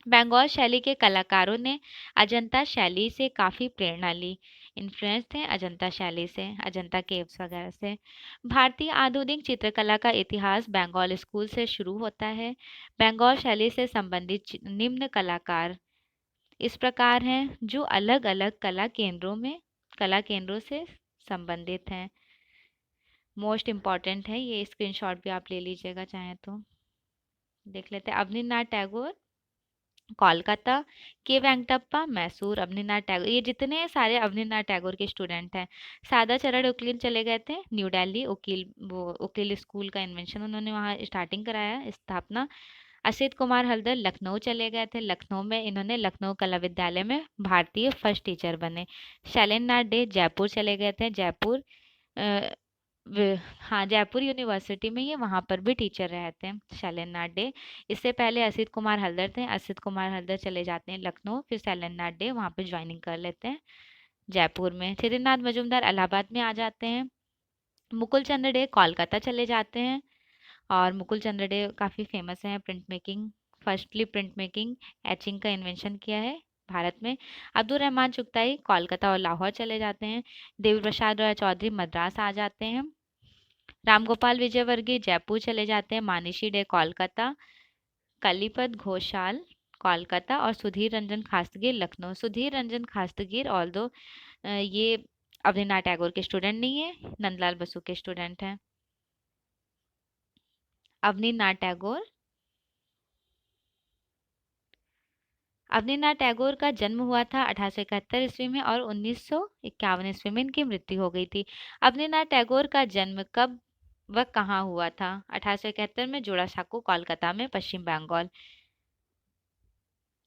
बंगाल शैली के कलाकारों ने अजंता शैली से काफ़ी प्रेरणा ली, इन्फ्लुएंस थे अजंता शैली से, अजंता केव्स वगैरह से। भारतीय आधुनिक चित्रकला का इतिहास बंगाल स्कूल से शुरू होता है। बंगाल शैली से संबंधित निम्न कलाकार इस प्रकार हैं जो अलग अलग कला केंद्रों से संबंधित हैं। मोस्ट इम्पॉर्टेंट है, ये स्क्रीनशॉट भी आप ले लीजिएगा चाहें तो। देख लेते हैं। अवनींद्रनाथ टैगोर कोलकाता, के वेंकटप्पा मैसूर, अवनींद्रनाथ टैगोर, ये जितने सारे अवनींद्रनाथ टैगोर के स्टूडेंट हैं। सादा चरण उकील चले गए थे न्यू दिल्ली, उकील स्कूल का इन्वेंशन उन्होंने वहाँ स्टार्टिंग कराया, स्थापना। असित कुमार हल्दर लखनऊ चले गए थे, लखनऊ में इन्होंने लखनऊ कला विद्यालय में भारतीय फर्स्ट टीचर बने। शैलेंद्रनाथ डे जयपुर चले गए थे, जयपुर हाँ जयपुर यूनिवर्सिटी में, ये वहाँ पर भी टीचर रहे थे शैलेंद्रनाथ डे। इससे पहले असित कुमार हल्दर थे, असित कुमार हल्दर चले जाते हैं लखनऊ, फिर शैलेंद्रनाथ डे वहाँ पे ज्वाइनिंग कर लेते हैं जयपुर में। छिदरनाथ मजूमदार इलाहाबाद में आ जाते हैं। मुकुल चंद्र डे कोलकाता चले जाते हैं, और मुकुल चंद्र डे काफ़ी फेमस है print making, firstly print making etching का इन्वेंशन किया है भारत में। अब्दुल रहमान चुगताई कोलकाता और लाहौर चले जाते हैं। देवी प्रसाद राय चौधरी मद्रास आ जाते हैं। रामगोपाल विजयवर्गीय जयपुर चले जाते हैं। मानिशी डे कोलकाता, कलीपत घोषाल कोलकाता, और सुधीर रंजन खास्तगीर लखनऊ। सुधीर रंजन खास्तगीर ऑल्दो ये अवनींद्रनाथ टैगोर के स्टूडेंट नहीं है, नंदलाल बसु के स्टूडेंट हैं। अवनींद्रनाथ टैगोर, अवनींद्रनाथ टैगोर का जन्म हुआ था 1871 ईस्वी में, और 1951 ईस्वी में इनकी मृत्यु हो गई थी। अवनींद्रनाथ टैगोर का जन्म कब व कहाँ हुआ था? 1871 में जोड़ासांको कोलकाता में, पश्चिम बंगाल।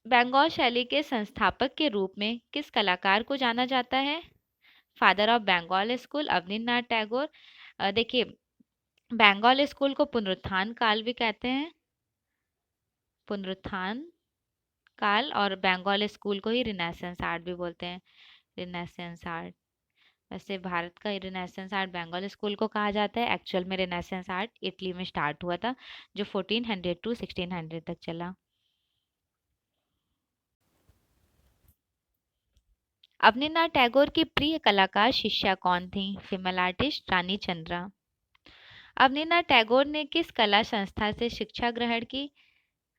बंगाल शैली के संस्थापक के रूप में किस कलाकार को जाना जाता है? Father of Bengal school Abanindranath Tagore. देखिए बंगाल स्कूल को पुनरुत्थान काल भी कहते हैं, पुनरुत्थान काल, और बंगाल स्कूल को ही रिनेसेंस आर्ट भी बोलते हैं, रिनेसेंस आर्ट। वैसे भारत का रिनेसेंस आर्ट बंगाल स्कूल को कहा जाता है, एक्चुअल में रिनेसेंस आर्ट इटली में स्टार्ट हुआ था जो 1400 टू 1600 तक चला। अवनींद्रनाथ टैगोर की प्रिय कलाकार शिष्या कौन थी? फीमेल आर्टिस्ट रानी चंद्रा। अवनींद्रनाथ टैगोर ने किस कला संस्था से शिक्षा ग्रहण की?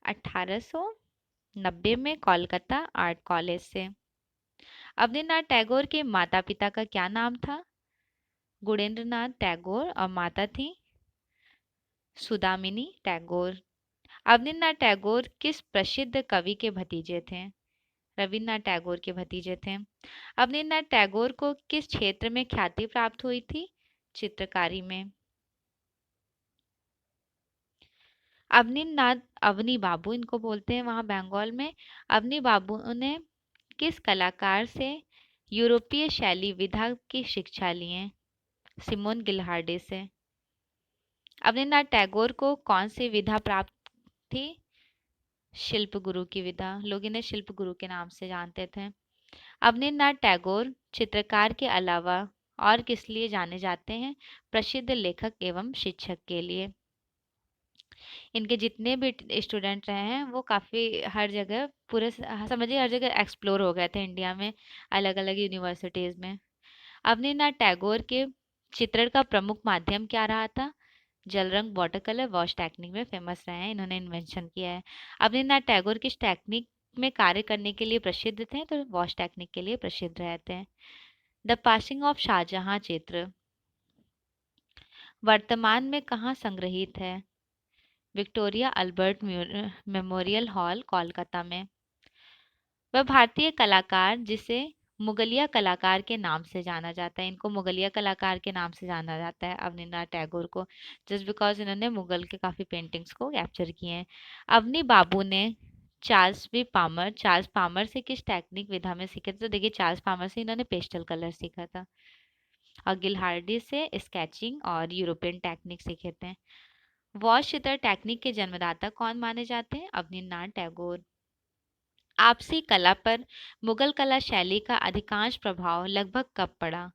1890 में कोलकाता आर्ट कॉलेज से। अवनींद्रनाथ टैगोर के माता पिता का क्या नाम था? गुणेंद्रनाथ टैगोर, और माता थी सुदामिनी टैगोर। अवनींद्रनाथ टैगोर किस प्रसिद्ध कवि के भतीजे थे? रविन्द्रनाथ टैगोर के भतीजे थे। अवनींद्रनाथ टैगोर को किस क्षेत्र में ख्याति प्राप्त हुई थी? चित्रकारी में। अवनींद्रनाथ, अवनी बाबू इनको बोलते हैं वहाँ बंगाल में। अवनी बाबू ने किस कलाकार से यूरोपीय शैली विधा की शिक्षा ली है? सिमोन गिल्हार्डी से। अवनींद्रनाथ टैगोर को कौन सी विधा प्राप्त थी? शिल्प गुरु की विधा, लोग इन्हें शिल्प गुरु के नाम से जानते थे। अवनींद्रनाथ टैगोर चित्रकार के अलावा और किस लिए जाने जाते हैं? प्रसिद्ध लेखक एवं शिक्षक के लिए। इनके जितने भी स्टूडेंट रहे हैं वो काफ़ी हर जगह पूरे समझिए हर जगह एक्सप्लोर हो गए थे इंडिया में, अलग अलग यूनिवर्सिटीज़ में। अवनींद्रनाथ टैगोर के चित्रण का प्रमुख माध्यम क्या रहा था? जल रंग, वाटर कलर, वॉश टेक्निक में फेमस रहे हैं, इन्होंने इन्वेंशन किया है। अवनींद्रनाथ टैगोर किस टेक्निक में कार्य करने के लिए प्रसिद्ध थे? तो वॉश टेक्निक के लिए प्रसिद्ध रहते हैं। द पासिंग ऑफ शाहजहां चित्र वर्तमान में कहाँ संग्रहित है? Victoria Albert memorial hall Kolkata में। वह भारतीय कलाकार जिसे मुगलिया कलाकार के नाम से जाना जाता है, इनको मुगलिया कलाकार के नाम से जाना जाता है अवनींद्रनाथ टैगोर को, जस्ट बिकॉज इन्होंने मुगल के काफी पेंटिंग्स को कैप्चर किए हैं। अवनी बाबू ने चार्ल्स पामर से किस टेक्निक विधा में सीखे थे? तो देखिए, चार्ल्स पामर से इन्होंने पेस्टल कलर सीखा था, और गिलहार्डी से स्केचिंग और यूरोपियन टेक्निक सीखे थे। वॉश चित्र टेक्निक के जन्मदाता कौन माने जाते हैं? अवनींद्रनाथ टैगोर। आपसी कला पर मुगल कला शैली का अधिकांश प्रभाव लगभग कब पड़ा?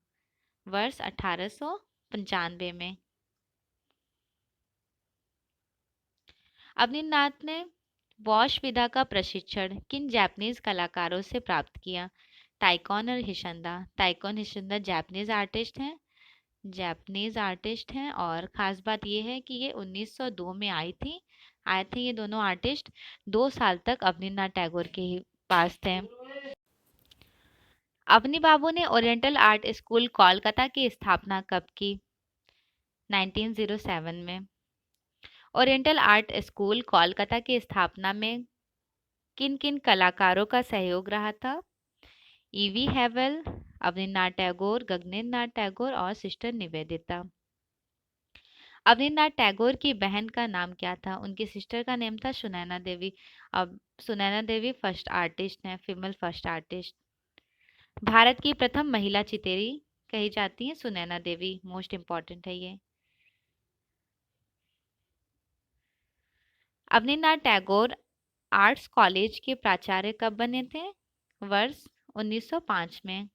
वर्ष 1895 में। अवनीनाथ ने वॉश विधा का प्रशिक्षण किन जापानीज कलाकारों से प्राप्त किया? ताइकोन और हिशंदा। ताइकोन हिशंदा जापानीज आर्टिस्ट हैं, और खास बात यह है कि ये 1902 में आए थे ये दोनों आर्टिस्ट। 2 साल तक अवनीनाथ टैगोर के ही पास थे। अवनी बाबू ने ओरिएंटल आर्ट स्कूल कोलकाता की स्थापना कब की? 1907 में। ओरिएंटल आर्ट स्कूल कोलकाता की स्थापना में किन किन कलाकारों का सहयोग रहा था? ईवी हैवेल, अवनीनाथ टैगोर, गगनेंद्र नाथ टैगोर और सिस्टर निवेदिता। अवनीनाथ टैगोर की बहन का नाम क्या था? उनकी सिस्टर का नेम था सुनैना देवी। अब सुनैना देवी फर्स्ट आर्टिस्ट हैं, फीमेल फर्स्ट आर्टिस्ट। भारत की प्रथम महिला चितेरी कही जाती है सुनैना देवी, मोस्ट इंपॉर्टेंट है ये। अवनीनाथ टैगोर आर्ट्स कॉलेज के प्राचार्य कब बने थे? वर्ष 1905 में।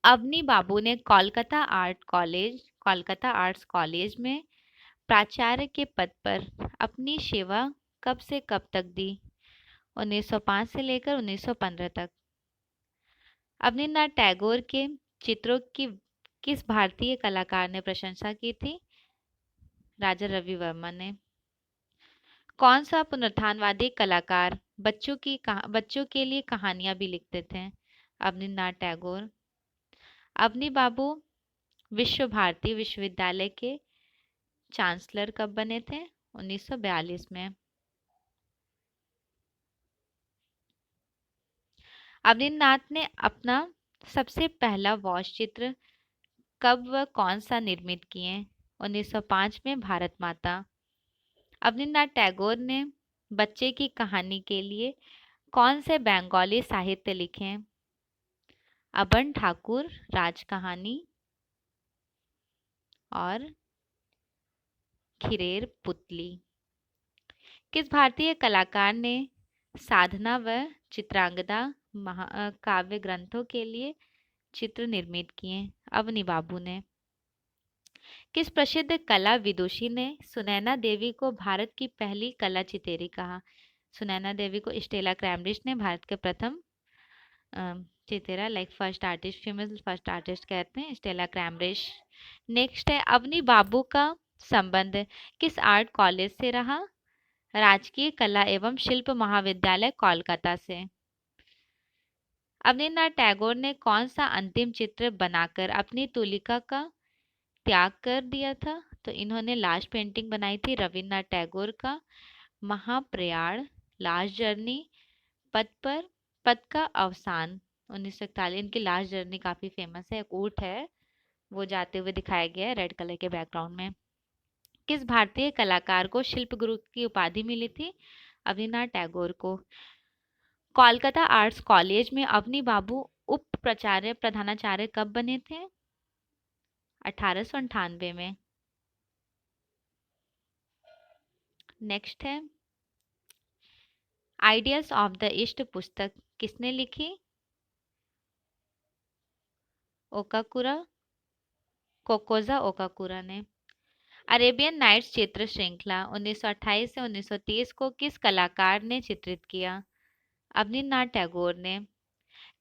अवनी बाबू ने कोलकाता आर्ट्स कॉलेज में प्राचार्य के पद पर अपनी सेवा कब से कब तक दी? 1905 से लेकर 1915 तक। अवनीनाथ टैगोर के चित्रों की किस भारतीय कलाकार ने प्रशंसा की थी? राजा रवि वर्मा ने। कौन सा पुनरुत्थानवादी कलाकार बच्चों के लिए कहानियां भी लिखते थे? अवनीनाथ टैगोर। अवनी बाबू विश्व भारती विश्वविद्यालय के चांसलर कब बने थे? 1942 में। अवनीनाथ ने अपना सबसे पहला वॉश चित्र कब व कौन सा निर्मित किए? 1905 में, भारत माता। अवनीनाथ टैगोर ने बच्चे की कहानी के लिए कौन से बंगाली साहित्य लिखे? अबन ठाकुर, राजकहानी और खिरेर पुतली। किस भारतीय कलाकार ने साधना व चित्रांगदा काव्य ग्रंथों के लिए चित्र निर्मित किए? अवनी बाबू ने। किस प्रसिद्ध कला विदुषी ने सुनैना देवी को भारत की पहली कला चितेरी कहा? सुनैना देवी को स्टेला क्रैमरिच ने भारत के प्रथम चितेरा like first artist, female first artist कहते हैं स्टेला क्रैमरिच। नेक्स्ट है, अवनी बाबू का संबंध किस आर्ट कॉलेज से रहा? राजकीय कला एवं शिल्प महाविद्यालय कोलकाता से। अवनीनाथ टैगोर ने कौन सा अंतिम चित्र बनाकर अपनी तुलिका का त्याग कर दिया था? तो इन्होंने लास्ट पेंटिंग बनाई थी रविन्द्रनाथ टैगोर का महाप्रयाण, लास्ट जर्नी, पद का अवसान, 1941। इनकी लास्ट जर्नी काफी फेमस है, एक ऊंट है वो जाते हुए दिखाया गया है रेड कलर के बैकग्राउंड में। किस भारतीय कलाकार को शिल्प गुरु की उपाधि मिली थी? अवनीनाथ टैगोर को। कोलकाता आर्ट्स कॉलेज में अवनी बाबू उप प्राचार्य प्रधानाचार्य कब बने थे? 1898 में। नेक्स्ट है, आइडियल्स ऑफ द ईस्ट पुस्तक किसने लिखी? कोकोजा ओकाकुरा ने। अरेबियन नाइट्स चित्र श्रृंखला 1928 से 1930 को किस कलाकार ने चित्रित किया? अवनीनाथ टैगोर ने।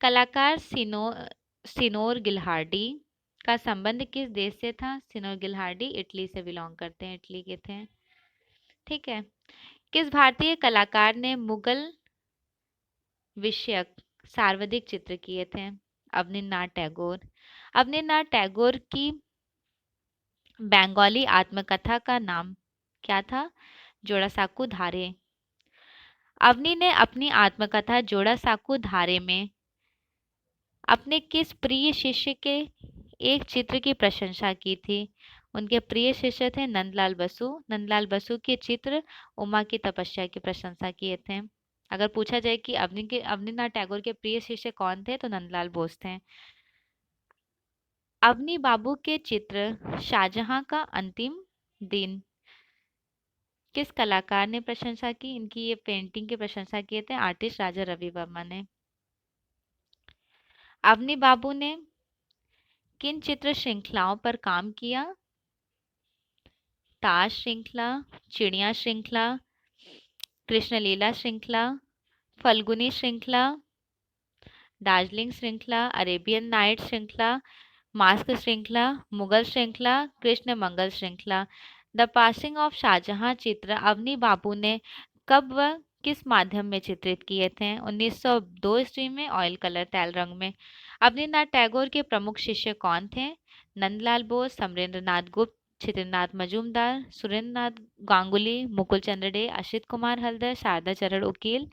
कलाकार सिनोर गिल्हार्डी का संबंध किस देश से था? सिनोर गिल्हार्डी इटली से बिलोंग करते हैं, इटली के थे। ठीक है। किस भारतीय कलाकार ने मुगल विषयक सर्वाधिक चित्र किए थे? अवनीनाथ टैगोर। अवनीनाथ टैगोर की बंगाली आत्मकथा का नाम क्या था? जोड़ासाकू धारे। अवनी ने अपनी आत्मकथा जोड़ासाकू धारे में अपने किस प्रिय शिष्य के एक चित्र की प्रशंसा की थी? उनके प्रिय शिष्य थे नंदलाल बसु। नंदलाल बसु के चित्र उमा की तपस्या की प्रशंसा किए थे। अगर पूछा जाए कि अवनीनाथ टैगोर के प्रिय शिष्य कौन थे, तो नंदलाल बोस थे। अवनी बाबू के चित्र शाहजहां का अंतिम दिन किस कलाकार ने प्रशंसा की? इनकी ये पेंटिंग की प्रशंसा किए थे आर्टिस्ट राजा रवि वर्मा ने। अवनी बाबू ने किन चित्र श्रृंखलाओं पर काम किया? ताश श्रृंखला, चिड़िया श्रृंखला, कृष्णलीला श्रृंखला, फल्गुनी श्रृंखला, दार्जिलिंग श्रृंखला, अरेबियन नाइट श्रृंखला, मास्क श्रृंखला, मुगल श्रृंखला, कृष्ण मंगल श्रृंखला। द पासिंग ऑफ शाहजहां चित्र अवनी बाबू ने कब व किस माध्यम में चित्रित किए थे? 1902 ईस्वी में ऑयल कलर तैल रंग में। अवनीनाथ टैगोर के प्रमुख शिष्य कौन थे? नंदलाल बोस, समरेंद्रनाथ गुप्त, छित्रनाथ मजूमदार, सुरेंद्रनाथ गांगुली, मुकुल चंद्र डे, असित कुमार हल्दर, शारदा चरण उकील,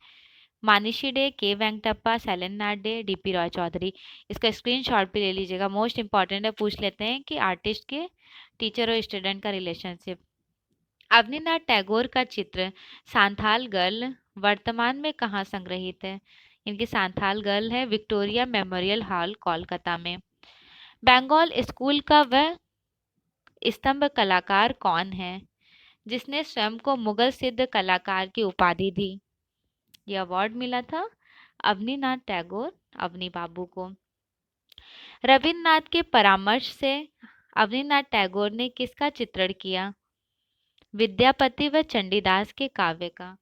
मानिशी डे, के वेंकटप्पा, शैलेंद्रनाथ डे, डीपी रॉय चौधरी। इसका स्क्रीनशॉट भी ले लीजिएगा, मोस्ट इंपॉर्टेंट है। पूछ लेते हैं कि आर्टिस्ट के टीचर और स्टूडेंट का रिलेशनशिप। अवनीनाथ टैगोर का चित्र सांथाल गर्ल वर्तमान में कहाँ संग्रहित है? इनकी सांथाल गर्ल है विक्टोरिया मेमोरियल हॉल कोलकाता में। बंगाल स्कूल का वह स्तंभ कलाकार कौन है जिसने स्वयं को मुगल सिद्ध कलाकार की उपाधि दी? यह अवार्ड मिला था अवनीनाथ टैगोर अवनी बाबू को। रविन्द्रनाथ के परामर्श से अवनीनाथ टैगोर ने किसका चित्रण किया? विद्यापति व चंडीदास के काव्य का।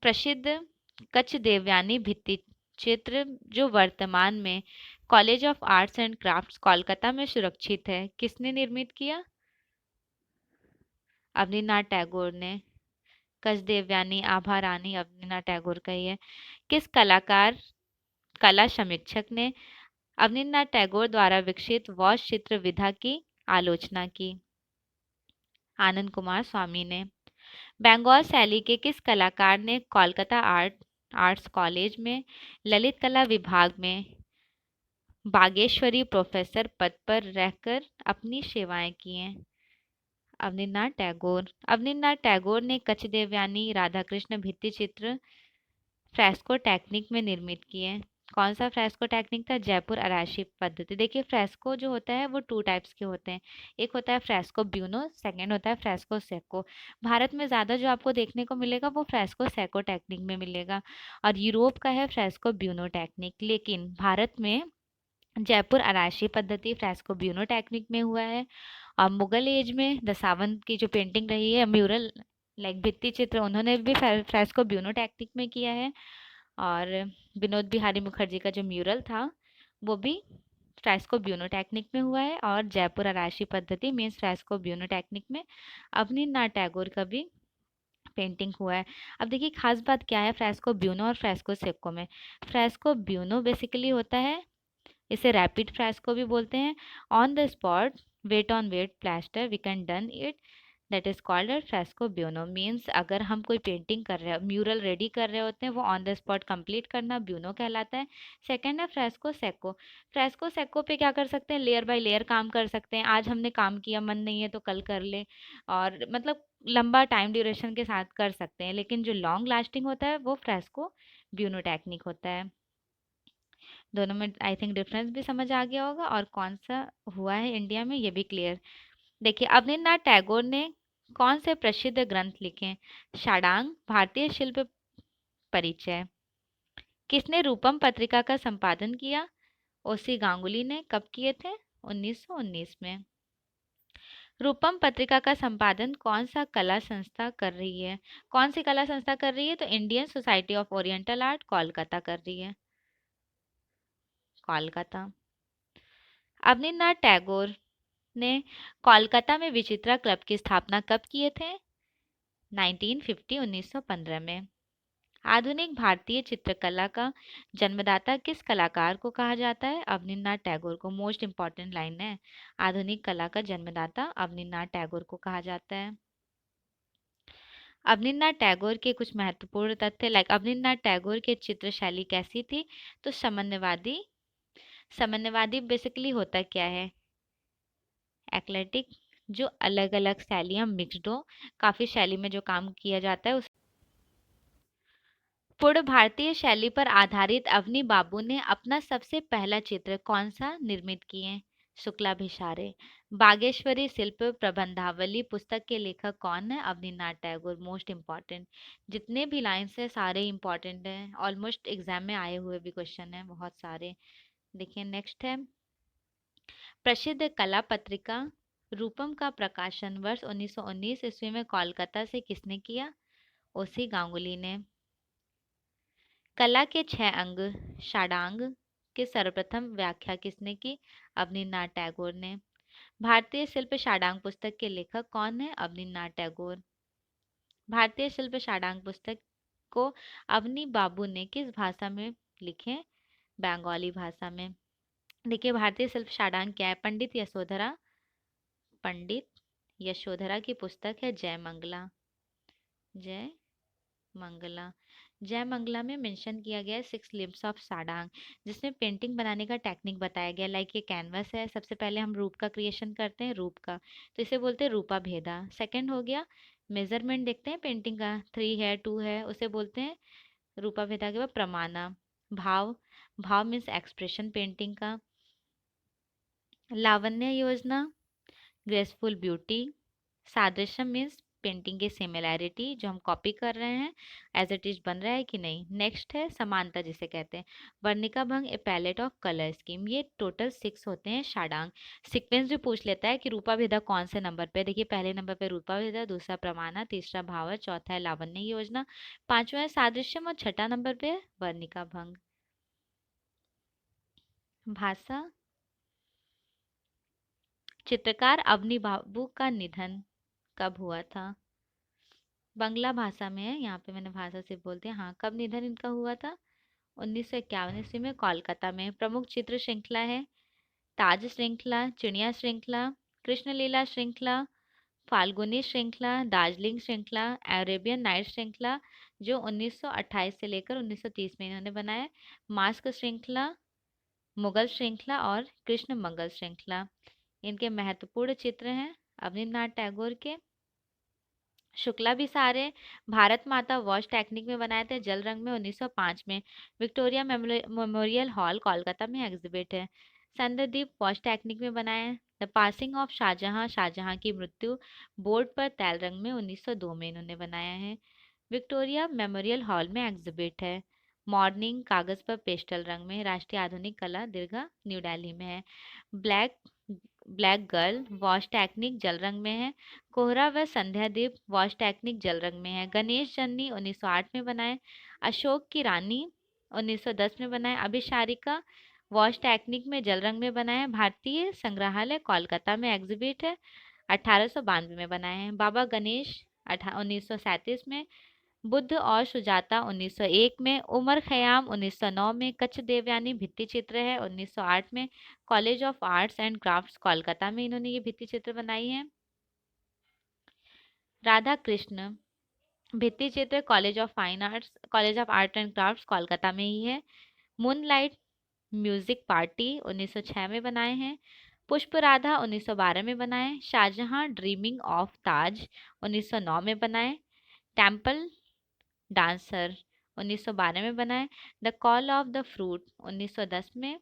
प्रसिद्ध कच्छ देवयानी भित्ति चित्र जो वर्तमान में college of arts and crafts Kolkata में सुरक्षित है, किसने निर्मित किया? अवनीनाथ टैगोर ने। कच्छ देवयानी आभा रानी अवनीनाथ टैगोर का ही है। किस कलाकार कला समीक्षक ने अवनीनाथ टैगोर द्वारा विकसित वॉश चित्र विधा की आलोचना की? आनंद कुमार स्वामी ने। बंगाल शैली के किस कलाकार ने कोलकाता आर्ट्स कॉलेज में ललित कला विभाग में बागेश्वरी प्रोफेसर पद पर रहकर अपनी सेवाएं की हैं? अवनीनाथ टैगोर। अवनीनाथ टैगोर ने कच्छ देवयानी राधा कृष्ण भित्ति चित्र फ्रेस्को टेक्निक में निर्मित किए। कौन सा फ्रेस्को टेक्निक था? जयपुर अराशी पद्धति। देखिए फ्रेस्को जो होता है वो टू टाइप्स के होते हैं। एक होता है फ्रेस्को ब्यूनो, सेकंड होता है फ्रेस्को सेको। भारत में ज़्यादा जो आपको देखने को मिलेगा वो फ्रेस्को सेको टेक्निक में मिलेगा, और यूरोप का है फ्रेस्को ब्यूनो टेक्निक। लेकिन भारत में जयपुर अराशी पद्धति फ्रेस्को ब्यूनो टेक्निक में हुआ है। और मुगल एज में दसावंत की जो पेंटिंग रही है म्यूरल लाइक भित्ति चित्र, उन्होंने भी फ्रेस्को ब्यूनो टेक्निक में किया है। और विनोद बिहारी मुखर्जी का जो म्यूरल था वो भी फ्रेस्को ब्यूनो टेक्निक में हुआ है। और जयपुर अराशी पद्धति मीन्स फ्रेस्को ब्यूनो टेक्निक में अवनीनाथ टैगोर का भी पेंटिंग हुआ है। अब देखिए खास बात क्या है फ्रेस्को ब्यूनो और फ्रेस्को सेको में। फ्रेस्को ब्यूनो बेसिकली होता है, इसे रैपिड फ्रेस्को भी बोलते हैं। On the spot wet on wet plaster we can done it, that is called a fresco buono. Means अगर हम कोई पेंटिंग कर रहे हैं, म्यूरल रेडी कर रहे होते हैं, वो ऑन द स्पॉट कंप्लीट करना ब्यूनो कहलाता है। सेकंड है फ्रेस्को सेको। फ्रेस्को सेको पे क्या कर सकते हैं? लेयर बाय लेयर काम कर सकते हैं। आज हमने काम किया, मन नहीं है तो कल कर ले, और मतलब लंबा टाइम ड्यूरेशन के साथ कर सकते हैं। लेकिन जो लॉन्ग लास्टिंग होता है वो फ्रेस्को ब्यूनो टेक्निक होता है। दोनों में आई थिंक डिफरेंस भी समझ आ गया होगा, और कौन सा हुआ है इंडिया में ये भी क्लियर। देखिए अवनीनाथ टैगोर ने कौन से प्रसिद्ध ग्रंथ लिखे? षाडांग, भारतीय शिल्प परिचय। किसने रूपम पत्रिका का संपादन किया? ओसी गांगुली ने। कब किए थे? 1919 में। रूपम पत्रिका का संपादन कौन सा कला संस्था कर रही है? कौन सी कला संस्था कर रही है? तो Indian society of oriental art Kolkata कर रही है। कोलकाता। अवनीनाथ टैगोर ने कोलकाता में विचित्रा क्लब की स्थापना कब किए थे? 1915 में। आधुनिक भारतीय चित्रकला का जन्मदाता किस कलाकार को कहा जाता है? अवनींद्रनाथ टैगोर को। मोस्ट इंपॉर्टेंट लाइन है। आधुनिक कला का जन्मदाता अवनींद्रनाथ टैगोर को कहा जाता है। अवनींद्रनाथ टैगोर के कुछ महत्वपूर्ण तथ्य, लाइक अवनींद्रनाथ टैगोर की चित्र शैली कैसी थी? तो साम्यवादी। साम्यवादी बेसिकली होता क्या है? एक्लेटिक, जो अलग अलग शैलियाँ मिक्स्ड हो, काफी शैली में जो काम किया जाता है उस। पूर्ण भारतीय शैली पर आधारित अवनी बाबू ने अपना सबसे पहला चित्र कौन सा निर्मित किए? शुक्लाभिसारे। बागेश्वरी शिल्प प्रबंधावली पुस्तक के लेखक कौन है? अवनीनाथ टैगोर। मोस्ट इम्पॉर्टेंट, जितने भी लाइन्स है सारे इम्पॉर्टेंट हैं, ऑलमोस्ट एग्जाम में आए हुए भी क्वेश्चन हैं बहुत सारे। देखिए नेक्स्ट है, प्रसिद्ध कला पत्रिका रूपम का प्रकाशन वर्ष 1919 ईस्वी में कोलकाता से किसने किया? ओसी गांगुली ने। कला के 6 अंग षडांग की सर्वप्रथम व्याख्या किसने की? अवनींद्रनाथ टैगोर ने। भारतीय शिल्प षडांग पुस्तक के लेखक कौन है? अवनींद्रनाथ टैगोर। भारतीय शिल्प षडांग पुस्तक को अवनी बाबू ने किस भाषा में लिखे? बंगाली भाषा में। देखिए भारतीय शिल्प षडांग क्या है? पंडित यशोधरा की पुस्तक है जय मंगला। जय मंगला। जय मंगला में मेंशन किया गया है 6 लिम्स ऑफ साडांग, जिसमें पेंटिंग बनाने का टेक्निक बताया गया। लाइक ये कैनवस है, सबसे पहले हम रूप का क्रिएशन करते हैं, रूप का, तो इसे बोलते हैं रूपा भेदा। सेकंड हो गया मेजरमेंट, देखते हैं पेंटिंग का 3 है 2 है, उसे बोलते हैं रूपा भेदा के बाद प्रमाणा। भाव, भाव मीन्स एक्सप्रेशन पेंटिंग का। लावण्य योजना, ग्रेसफुल ब्यूटी। सादृश्य मीन्स पेंटिंग की सिमिलैरिटी, जो हम कॉपी कर रहे हैं एज इट इज बन रहा है कि नहीं। नेक्स्ट है समानता, जिसे कहते हैं वर्णिका भंग, ए पैलेट ऑफ कलर स्कीम। ये टोटल 6 होते हैं षडांग। सीक्वेंस भी पूछ लेता है कि रूपा भेदा कौन से नंबर पे। देखिए पहले नंबर पे रूपा भेदा, दूसरा प्रमाणा, तीसरा भाव, चौथा है लावण्य योजना, पांचवा है सादृश्यम और छठा नंबर पे है वर्णिका भंग। भाषा, चित्रकार अवनी बाबू का निधन कब हुआ था? बंगला भाषा में है, यहाँ पे मैंने भाषा से बोल दिया। हाँ, कब निधन इनका हुआ था? 1951 ईस्वी में कोलकाता में। प्रमुख चित्र श्रृंखला है ताज श्रृंखला, चिड़िया श्रृंखला, कृष्ण लीला श्रृंखला, फाल्गुनी श्रृंखला, दार्जिलिंग श्रृंखला, अरेबियन नाइट श्रृंखला, जो 1928 से लेकर 1930 में इन्होंने बनाया। मास्क श्रृंखला, मुगल श्रृंखला और कृष्ण मंगल श्रृंखला। इनके महत्वपूर्ण चित्र हैं अवनींद्रनाथ टैगोर के। शुक्ला भी सारे भारत माता वॉश टेक्निक में बनाए थे, जल रंग में 1905 में। विक्टोरिया मेमोरियल हॉल कोलकाता में एग्जिबिट है। संदीप वॉश टेक्निक में बनाए। The passing of Shahjahan, Shahjahan की मृत्यु, बोर्ड पर तैल रंग में 1902 में इन्होंने बनाया है। विक्टोरिया मेमोरियल हॉल में एग्जिबिट है। मॉर्निंग कागज पर पेस्टल रंग में, राष्ट्रीय आधुनिक कला दीर्घा न्यू दिल्ली में है। Black black girl wash technique जल रंग में है। कोहरा व संध्या दीप वॉश टेक्निक जल रंग में है। गणेश जन्नी 1908 में बनाए। अशोक की रानी 1910 में बनाए। अभिसारिका वॉश टेक्निक में जल रंग में बनाए। भारतीय संग्रहालय कोलकाता में एग्जिबिट है, 1892 में बनाए हैं। बाबा गणेश 1937 में। बुद्ध और सुजाता 1901 में। उमर खयाम 1909 में। कच्छ देवयानी भित्ति चित्र है 1908 में। College of arts and crafts Kolkata में इन्होंने ये भित्ति चित्र बनाई है। राधा कृष्ण भित्ति चित्र college of fine arts, college of art and crafts Kolkata में ही है। मूनलाइट म्यूजिक पार्टी 1906 में बनाए हैं। पुष्प राधा 1912 में बनाए। शाहजहां ड्रीमिंग ऑफ ताज 1909 में बनाए। टेम्पल डांसर 1912 में बनाए। The call of the fruit 1910 में।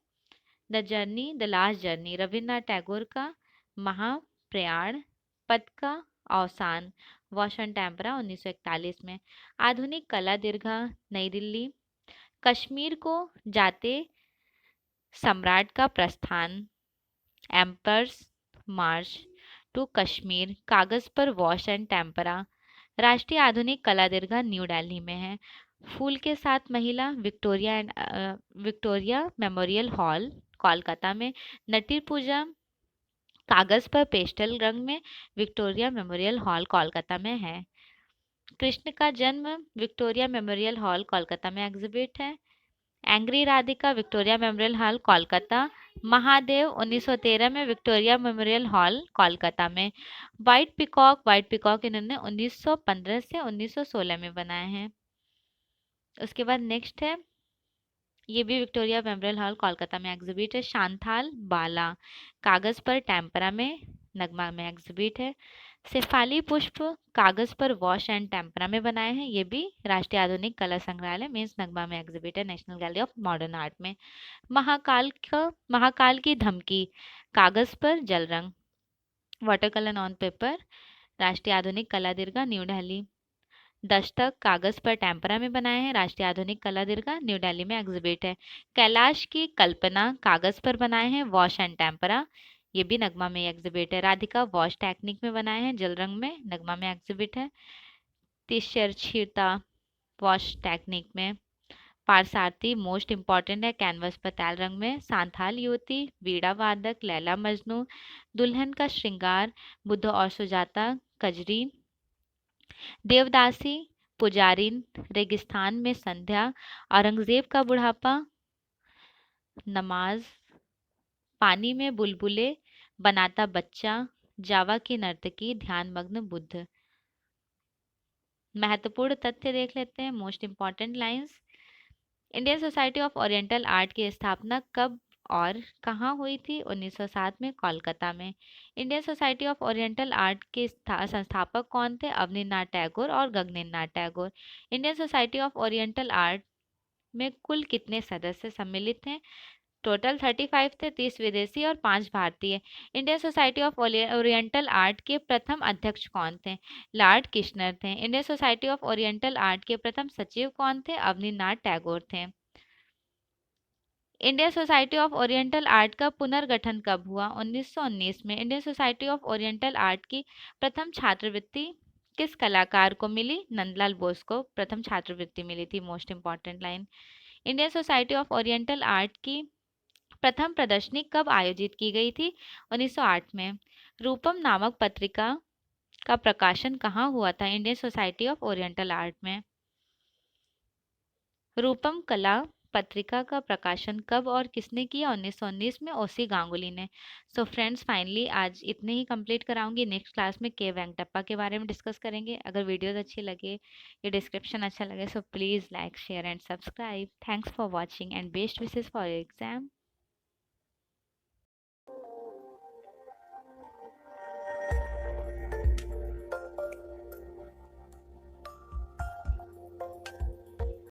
The last journey Rabindranath Tagore का। महाप्रयाण, पद का अवसान, वॉशन टेम्परा 1941 में। आधुनिक कला दीर्घा नई दिल्ली। कश्मीर को जाते सम्राट का प्रस्थान, एम्पर्स मार्च टू कश्मीर, कागज पर वॉश एंड टेम्परा। राष्ट्रीय आधुनिक कला दीर्घा न्यू दिल्ली में है। फूल के साथ महिला विक्टोरिया मेमोरियल हॉल कोलकाता में। नटी पूजा कागज पर पेस्टल रंग में, विक्टोरिया मेमोरियल हॉल कोलकाता में है। कृष्ण का जन्म विक्टोरिया मेमोरियल हॉल कोलकाता में एग्जिबिट है। Angry Radhika Victoria memorial hall Kolkata. Mahadev 1913 में विक्टोरिया मेमोरियल हॉल कोलकाता में। व्हाइट पिकॉक इन्होंने 1915 से 1916 में बनाए हैं। उसके बाद नेक्स्ट है, ये भी विक्टोरिया मेमोरियल हॉल कोलकाता में एग्जिबिट है, शांथाल बाला कागज पर टेम्परा में नगमा में एग्जिबिट है। शेफाली पुष्प कागज पर वॉश एंड टेम्परा में बनाए हैं, ये भी राष्ट्रीय आधुनिक कला संग्रहालय मीन्स नगमा में एग्जिबिट है, national gallery of modern art में। महाकाल की धमकी कागज पर जल रंग वाटर कलर ऑन पेपर, राष्ट्रीय आधुनिक कला दीर्घा न्यू दिल्ली। दस्तक कागज पर टेम्परा में बनाए हैं, राष्ट्रीय आधुनिक कला दीर्घा न्यू दिल्ली में एग्जिबिट है। कैलाश की कल्पना कागज पर बनाए हैं, वॉश एंड टेम्परा, ये भी नगमा में एग्जिबिट है। राधिका वॉश टेक्निक में बनाए हैं, जल रंग में, नगमा में एग्जिबिट है। तिरछिता वॉश टेक्निक में। पारसारथी मोस्ट इम्पॉर्टेंट है, कैनवस पर तैल रंग में। सांथाल युवती वीणा वादक लैला मजनू, दुल्हन का श्रृंगार बुद्ध और सुजाता कजरी। देवदासी पुजारिन रेगिस्तान में संध्या, औरंगजेब का बुढ़ापा नमाज, पानी में बुलबुले बनाता बच्चा, जावा की नर्तकी ध्यानमग्न बुद्ध। महत्वपूर्ण तथ्य देख लेते हैं, most important lines. Indian society of oriental art की स्थापना कब और कहाँ हुई थी? 1907 में कोलकाता में। Indian society of oriental art के संस्थापक कौन थे? अवनींद्रनाथ टैगोर और Gaganendranath Tagore. Indian society of oriental art में कुल कितने सदस्य सम्मिलित हैं? टोटल 35 थे, 30 विदेशी और 5 भारतीय। Indian society of oriental art के प्रथम अध्यक्ष कौन थे? लॉर्ड किशनर थे। Indian society of oriental art के प्रथम सचिव कौन थे? अवनींद्रनाथ टैगोर थे। Indian society of oriental art का पुनर्गठन कब हुआ? 1919 में। Indian society of oriental art की प्रथम छात्रवृत्ति किस कलाकार को मिली? नंदलाल बोस को प्रथम छात्रवृत्ति मिली थी, most important line. Indian society of oriental art की प्रथम प्रदर्शनी कब आयोजित की गई थी? 1908 में। रूपम नामक पत्रिका का प्रकाशन कहाँ हुआ था? Indian society of oriental art में। रूपम कला पत्रिका का प्रकाशन कब और किसने किया? 1919 में, ओसी गांगुली ने। सो फ्रेंड्स, फाइनली आज इतने ही कंप्लीट कराऊंगी। नेक्स्ट क्लास में के वेंकटप्पा के बारे में डिस्कस करेंगे। अगर वीडियोस अच्छी लगे या डिस्क्रिप्शन अच्छा लगे, so please like share and subscribe. Thanks for watching and best wishes for your exam.